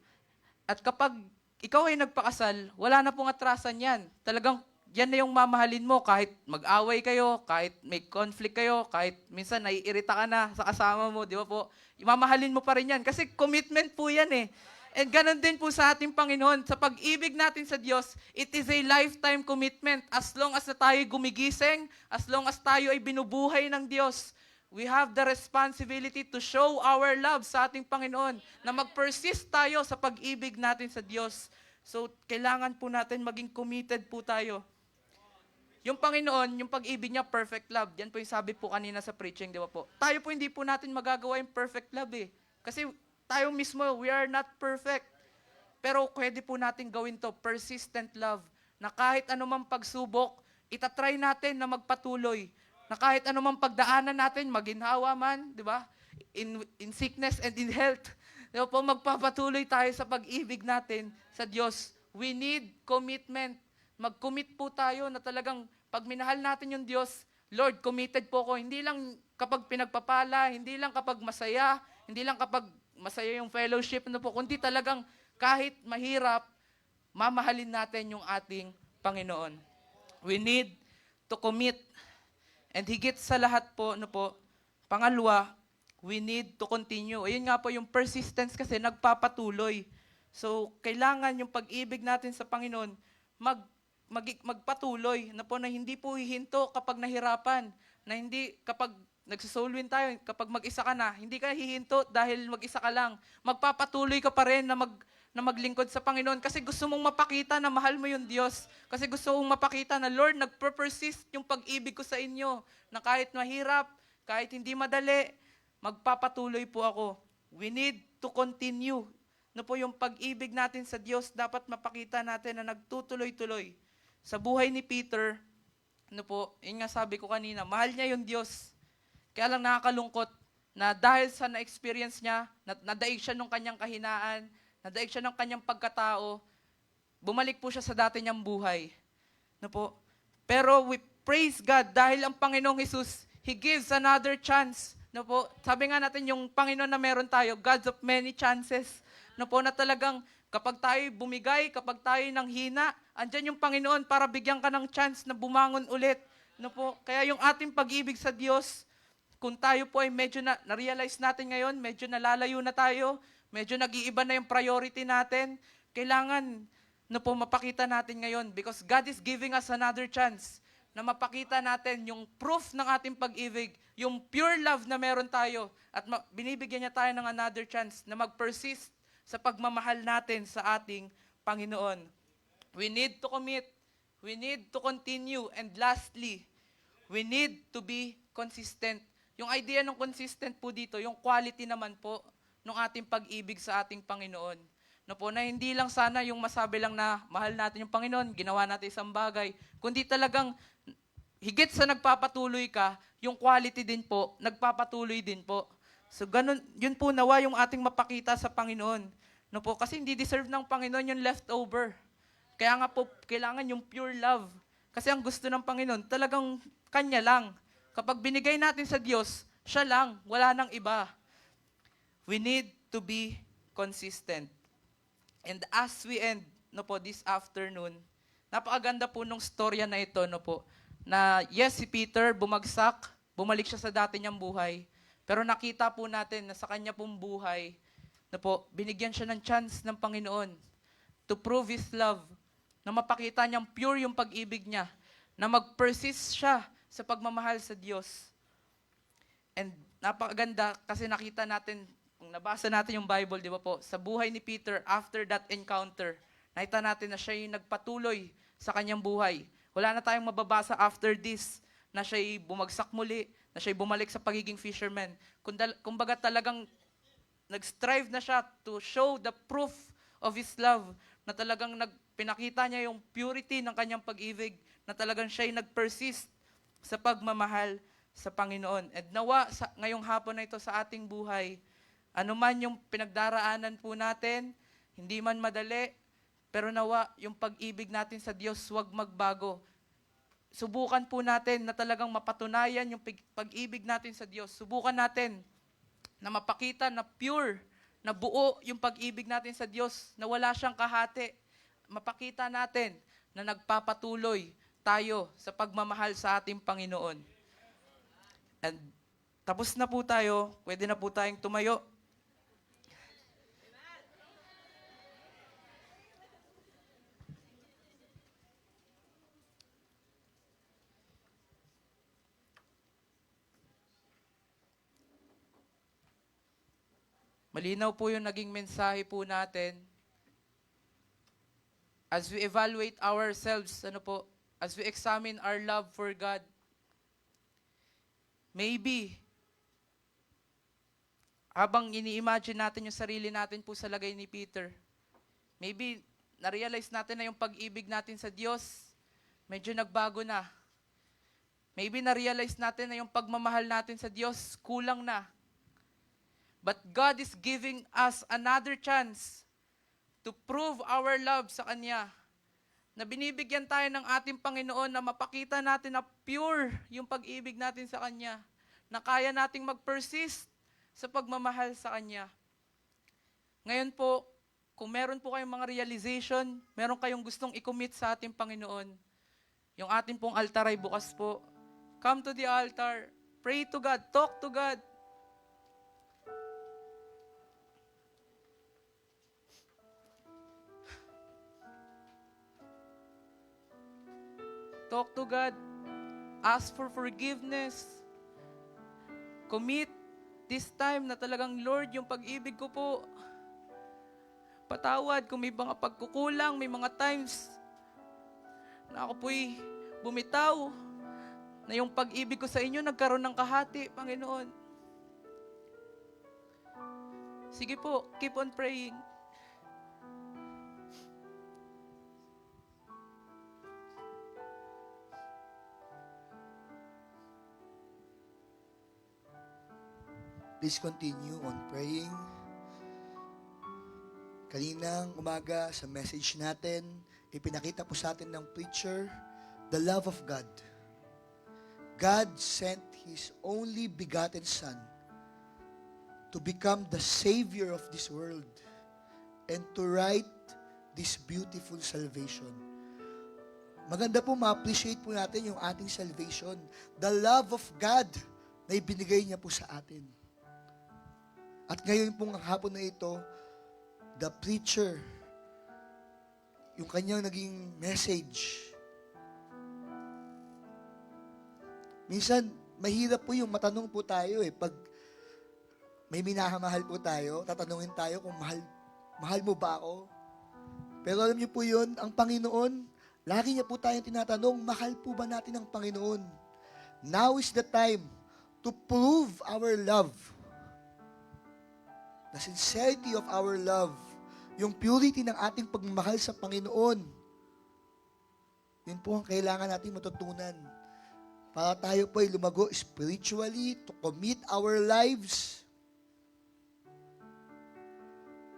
At kapag ikaw ay nagpakasal, wala na pong atrasan yan. Talagang yan na yung mamahalin mo kahit mag-away kayo, kahit may conflict kayo, kahit minsan naiirita ka na sa kasama mo, di ba po? Mamahalin mo pa rin yan kasi commitment po yan eh. And ganun din po sa ating Panginoon. Sa pag-ibig natin sa Diyos, it is a lifetime commitment. As long as na tayo gumigising, as long as tayo ay binubuhay ng Diyos, we have the responsibility to show our love sa ating Panginoon, na mag-persist tayo sa pag-ibig natin sa Diyos. So, kailangan po natin maging committed po tayo. Yung Panginoon, yung pag-ibig niya, perfect love. Yan po yung sabi po kanina sa preaching, di ba po? Tayo po hindi po natin magagawa yung perfect love eh. Kasi tayo mismo, we are not perfect. Pero pwede po natin gawin to, persistent love. Na kahit anumang pagsubok, itatry natin na magpatuloy. Na kahit anumang pagdaanan natin, maginhawa man, di ba? In sickness and in health. Di ba po, magpapatuloy tayo sa pag-ibig natin sa Diyos. We need commitment. Mag-commit po tayo na talagang pag minahal natin yung Diyos, Lord, committed po ako. Hindi lang kapag pinagpapala, hindi lang kapag masaya, hindi lang kapag masaya yung fellowship, ano po, kundi talagang kahit mahirap, mamahalin natin yung ating Panginoon. We need to commit. And higit sa lahat po, ano po, pangalawa, we need to continue. Ayun nga po, yung persistence kasi nagpapatuloy. So, kailangan yung pag-ibig natin sa Panginoon, magpatuloy, na po na hindi po hihinto kapag nahirapan, na hindi kapag nagsosoul win tayo, kapag mag-isa ka na, hindi ka hihinto dahil mag-isa ka lang. Magpapatuloy ka pa rin na maglingkod sa Panginoon kasi gusto mong mapakita na mahal mo yung Diyos. Kasi gusto mong mapakita na, Lord, nagper-persist yung pag-ibig ko sa inyo, na kahit mahirap, kahit hindi madali, magpapatuloy po ako. We need to continue. Na po yung pag-ibig natin sa Diyos, dapat mapakita natin na nagtutuloy-tuloy. Sa buhay ni Peter, ano po, yun nga sabi ko kanina, mahal niya yung Diyos. Kaya lang nakakalungkot na dahil sa na-experience niya, nadaig siya ng kanyang kahinaan, nadaig siya ng kanyang pagkatao, bumalik po siya sa dati niyang buhay. Ano po? Pero we praise God dahil ang Panginoong Jesus, He gives another chance. Ano po? Sabi nga natin yung Panginoon na meron tayo, God of many chances. Ano po, na talagang kapag tayo bumigay, kapag tayo nang hina, andyan yung Panginoon para bigyan ka ng chance na bumangon ulit. Ano po? Kaya yung ating pag-ibig sa Diyos, kung tayo po ay medyo na-realize natin ngayon, medyo nalalayo na tayo, medyo nag-iiba na yung priority natin, kailangan na po mapakita natin ngayon because God is giving us another chance na mapakita natin yung proof ng ating pag-ibig, yung pure love na meron tayo at binibigyan niya tayo ng another chance na mag-persist sa pagmamahal natin sa ating Panginoon. We need to commit. We need to continue. And lastly, we need to be consistent. Yung idea ng consistent po dito, yung quality naman po ng ating pag-ibig sa ating Panginoon. No po, na hindi lang sana yung masabi lang na mahal natin yung Panginoon, ginawa natin isang bagay, kundi talagang higit sa nagpapatuloy ka, yung quality din po, nagpapatuloy din po. So ganun, yun po nawa yung ating mapakita sa Panginoon. No po, kasi hindi deserve ng Panginoon yung leftover. Kaya nga po, kailangan yung pure love. Kasi ang gusto ng Panginoon, talagang Kanya lang. Kapag binigay natin sa Diyos, siya lang, wala nang iba. We need to be consistent. And as we end, no po, this afternoon, napakaganda po nung storya na ito, no po, na yes, si Peter bumagsak, bumalik siya sa dati niyang buhay, pero nakita po natin na sa kanya pong buhay, na po, binigyan siya ng chance ng Panginoon to prove His love, na mapakita niyang pure yung pag-ibig niya, na mag-persist siya sa pagmamahal sa Diyos. And napakaganda kasi nakita natin, kung nabasa natin yung Bible, di ba po, sa buhay ni Peter after that encounter, nakita natin na siya yung nagpatuloy sa kanyang buhay. Wala na tayong mababasa after this, na siya'y bumagsak muli, na siya'y bumalik sa pagiging fisherman. Kumbaga talagang nag-strive na siya to show the proof of His love, na talagang pinakita niya yung purity ng kanyang pag-ibig, na talagang siya'y nag-persist sa pagmamahal sa Panginoon. And nawa, ngayong hapon na ito sa ating buhay, anuman yung pinagdaraanan po natin, hindi man madali, pero nawa yung pag-ibig natin sa Diyos huwag magbago. Subukan po natin na talagang mapatunayan yung pag-ibig natin sa Diyos. Subukan natin na mapakita na pure, na buo yung pag-ibig natin sa Diyos, na wala siyang kahati. Mapakita natin na nagpapatuloy tayo sa pagmamahal sa ating Panginoon. And tapos na po tayo, pwede na po tayong tumayo. Malinaw po yung naging mensahe po natin. As we evaluate ourselves, as we examine our love for God, maybe, habang ini-imagine natin yung sarili natin po sa lagay ni Peter, maybe, na-realize natin na yung pag-ibig natin sa Diyos, medyo nagbago na. Maybe na-realize natin na yung pagmamahal natin sa Diyos, kulang na. But God is giving us another chance to prove our love sa Kanya. na binibigyan tayo ng ating Panginoon na mapakita natin na pure yung pag-ibig natin sa Kanya, na kaya nating mag-persist sa pagmamahal sa Kanya. Ngayon po, kung meron po kayong mga realization, meron kayong gustong i-commit sa ating Panginoon, yung ating pong altar ay bukas po. Come to the altar. Pray to God. Talk to God. Talk to God. Ask for forgiveness. Commit this time na talagang, Lord, yung pag-ibig ko po. Patawad kung may mga pagkukulang, may mga times na ako po'y bumitaw, na yung pag-ibig ko sa inyo nagkaroon ng kahati, Panginoon. Sige po, keep on praying. Please continue on praying. Kaninang umaga sa message natin, ipinakita po sa atin ng preacher, the love of God. God sent His only begotten Son to become the Savior of this world and to write this beautiful salvation. Maganda po ma-appreciate po natin yung ating salvation, the love of God na ibinigay niya po sa atin. At ngayon pong hapon na ito, the preacher, yung kanyang naging message. Minsan, mahirap po yung matanong po tayo pag may minahamahal po tayo, tatanungin tayo kung mahal mo ba ako? Pero alam niyo po yun, ang Panginoon, lagi niya po tayong tinatanong, mahal po ba natin ang Panginoon? Now is the time to prove our love. The sincerity of our love, yung purity ng ating pagmamahal sa Panginoon, yun po ang kailangan natin matutunan para tayo po ay lumago spiritually, to commit our lives.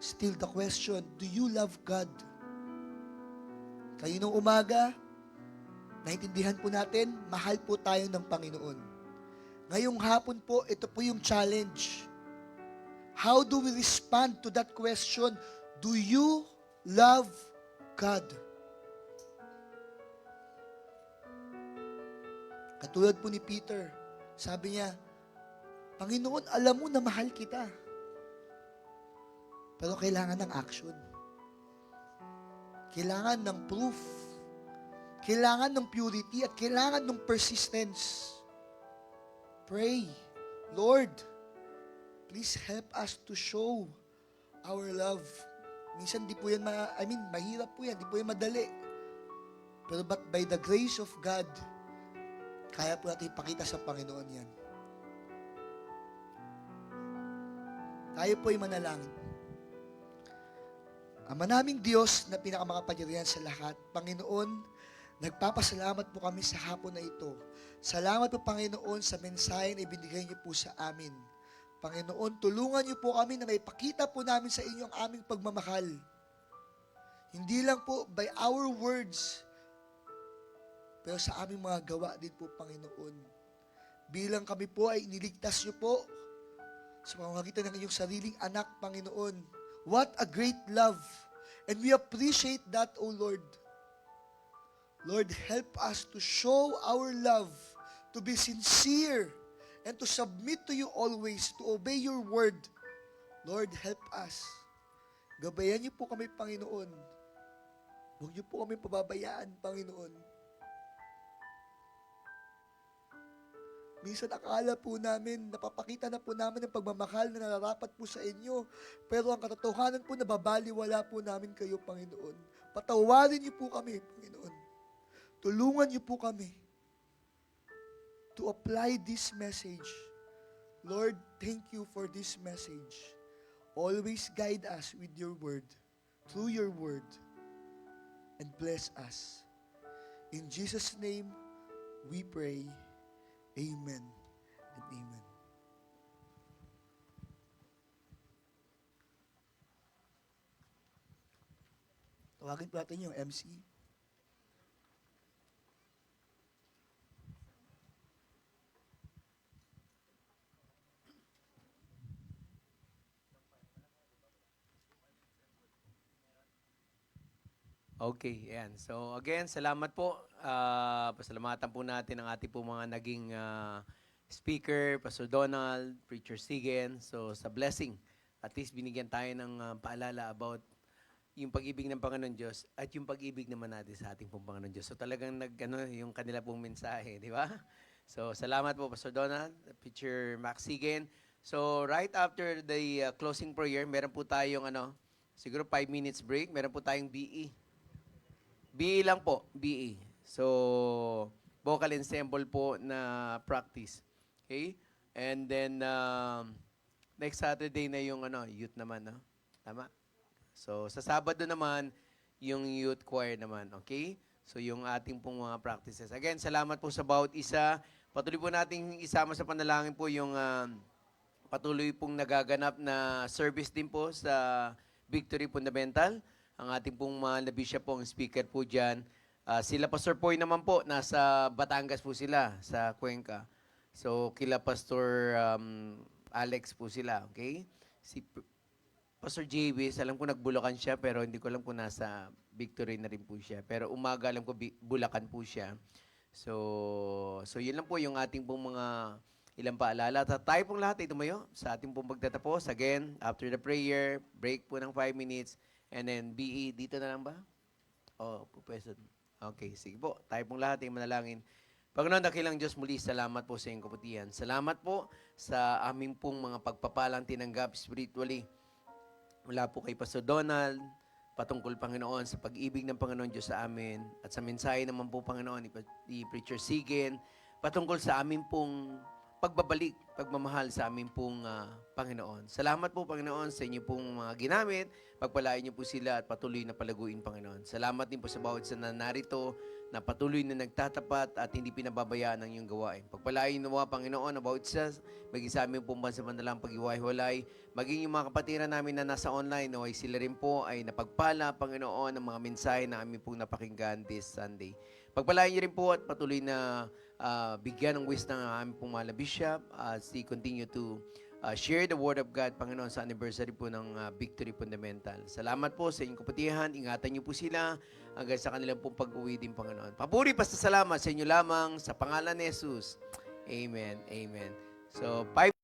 Still the question, do you love God? Kaninang umaga, naintindihan po natin, mahal po tayo ng Panginoon. Ngayong hapon po, ito po yung challenge. How do we respond to that question? Do you love God? Katulad po ni Peter, sabi niya, Panginoon, alam mo na mahal kita. Pero kailangan ng action. Kailangan ng proof. Kailangan ng purity at kailangan ng persistence. Pray, Lord, please help us to show our love. Minsan di po yan, mahirap po yan, di po yan madali. Pero but by the grace of God, kaya po natin ipakita sa Panginoon yan. Tayo po ay manalangin. Ama naming Diyos na pinakamakapangyarihan sa lahat, Panginoon, nagpapasalamat po kami sa hapon na ito. Salamat po, Panginoon, sa mensahe na ibinigay niyo po sa amin. Panginoon, tulungan niyo po kami na may pakita po namin sa inyo ang aming pagmamahal. Hindi lang po by our words, pero sa aming mga gawa din po, Panginoon. Bilang kami po ay iniligtas niyo po sa pamamagitan ng inyong sariling anak, Panginoon. What a great love. And we appreciate that, O Lord. Lord, help us to show our love, to be sincere, and to submit to you always, to obey your word. Lord, help us. Gabayan niyo po kami, Panginoon. Huwag niyo po kami pababayaan, Panginoon. Minsan akala po namin, napapakita na po namin ang pagmamahal na nararapat po sa inyo. Pero ang katotohanan po, nababaliwala po namin kayo, Panginoon. Patawarin niyo po kami, Panginoon. Tulungan niyo po kami to apply this message. Lord, thank you for this message. Always guide us with your word, through your word, and bless us. In Jesus' name, we pray. Amen and amen. Tawagin po natin yung MC. Okay, yan. So again, salamat po. Pasalamatan po natin ang ating po mga naging speaker, Pastor Donald, Preacher Sigen. So sa blessing, at least binigyan tayo ng paalala about yung pag-ibig ng Panginoon Diyos at yung pag-ibig naman natin sa ating pong Panginoon Diyos. So talagang yung kanila pong mensahe, di ba? So salamat po, Pastor Donald, Preacher Max Sigen. So right after the closing prayer, meron po tayong siguro 5 minutes break. Meron po tayong BE. BE lang po, BE. So vocal ensemble po na practice. Okay? And then next Saturday na yung youth naman, no? Tama? So sa Sabado naman yung youth choir naman, okay? So yung ating pong mga practices. Again, salamat po sa bawat isa. Patuloy po nating isama sa panalangin po yung patuloy pong nagaganap na service din po sa Victory Fundamental. Ang ating pong mahal na bishop po, ang speaker po dyan. Sila Pastor Poy naman po, nasa Batangas po sila, sa Cuenca. So kila Pastor Alex po sila, okay? Si Pastor JB, alam ko nagbulakan siya, pero hindi ko alam kung nasa Victory na rin po siya. Pero umaga alam ko Bulacan po siya. So yun lang po yung ating pong mga ilang paalala. At tayo pong lahat ay tumayo sa ating pong pagtatapos. Again, after the prayer, break po ng 5 minutes. And then BE, dito na lang ba? Pupwesto. Okay, sige po. Tayo pong lahat ay manalangin. Panginoon, dakilang Diyos, muli salamat po sa iyong kaputihan. Salamat po sa aming pong mga pagpapalang tinanggap spiritually. Mula po kay Pastor Donald, patungkol, Panginoon, sa pag-ibig ng Panginoon Diyos sa amin. At sa mensahe naman po, Panginoon, ni Preacher Sigen, patungkol sa amin pong pagbabalik, pagmamahal sa amin pong Panginoon. Salamat po, Panginoon, sa inyo pong mga ginamit. Pagpalain niyo po sila at patuloy na palaguin, Panginoon. Salamat din po sa bawat isa na narito, na patuloy na nagtatapat at hindi pinababayaan ang iyong gawain. Pagpalain nawa, Panginoon, na bawat isa, maging sa aming pong bansamandalang pag-iwalay, maging yung mga kapatiran namin na nasa online, naway sila rin po ay napagpala, Panginoon, ng mga mensahe na aming pong napakinggan this Sunday. Pagpalain niyo rin po at patuloy na bigyan ng wisdom ng aming pong mahal na bishop as he continue to share the Word of God, Panginoon, sa anniversary po ng Victory Fundamental. Salamat po sa inyong kapatihan. Ingatan niyo po sila hanggang sa kanilang pong pag-uwi din, Panginoon. Papuri, salamat sa inyo lamang sa pangalan ni Jesus. Amen. Amen. So, 5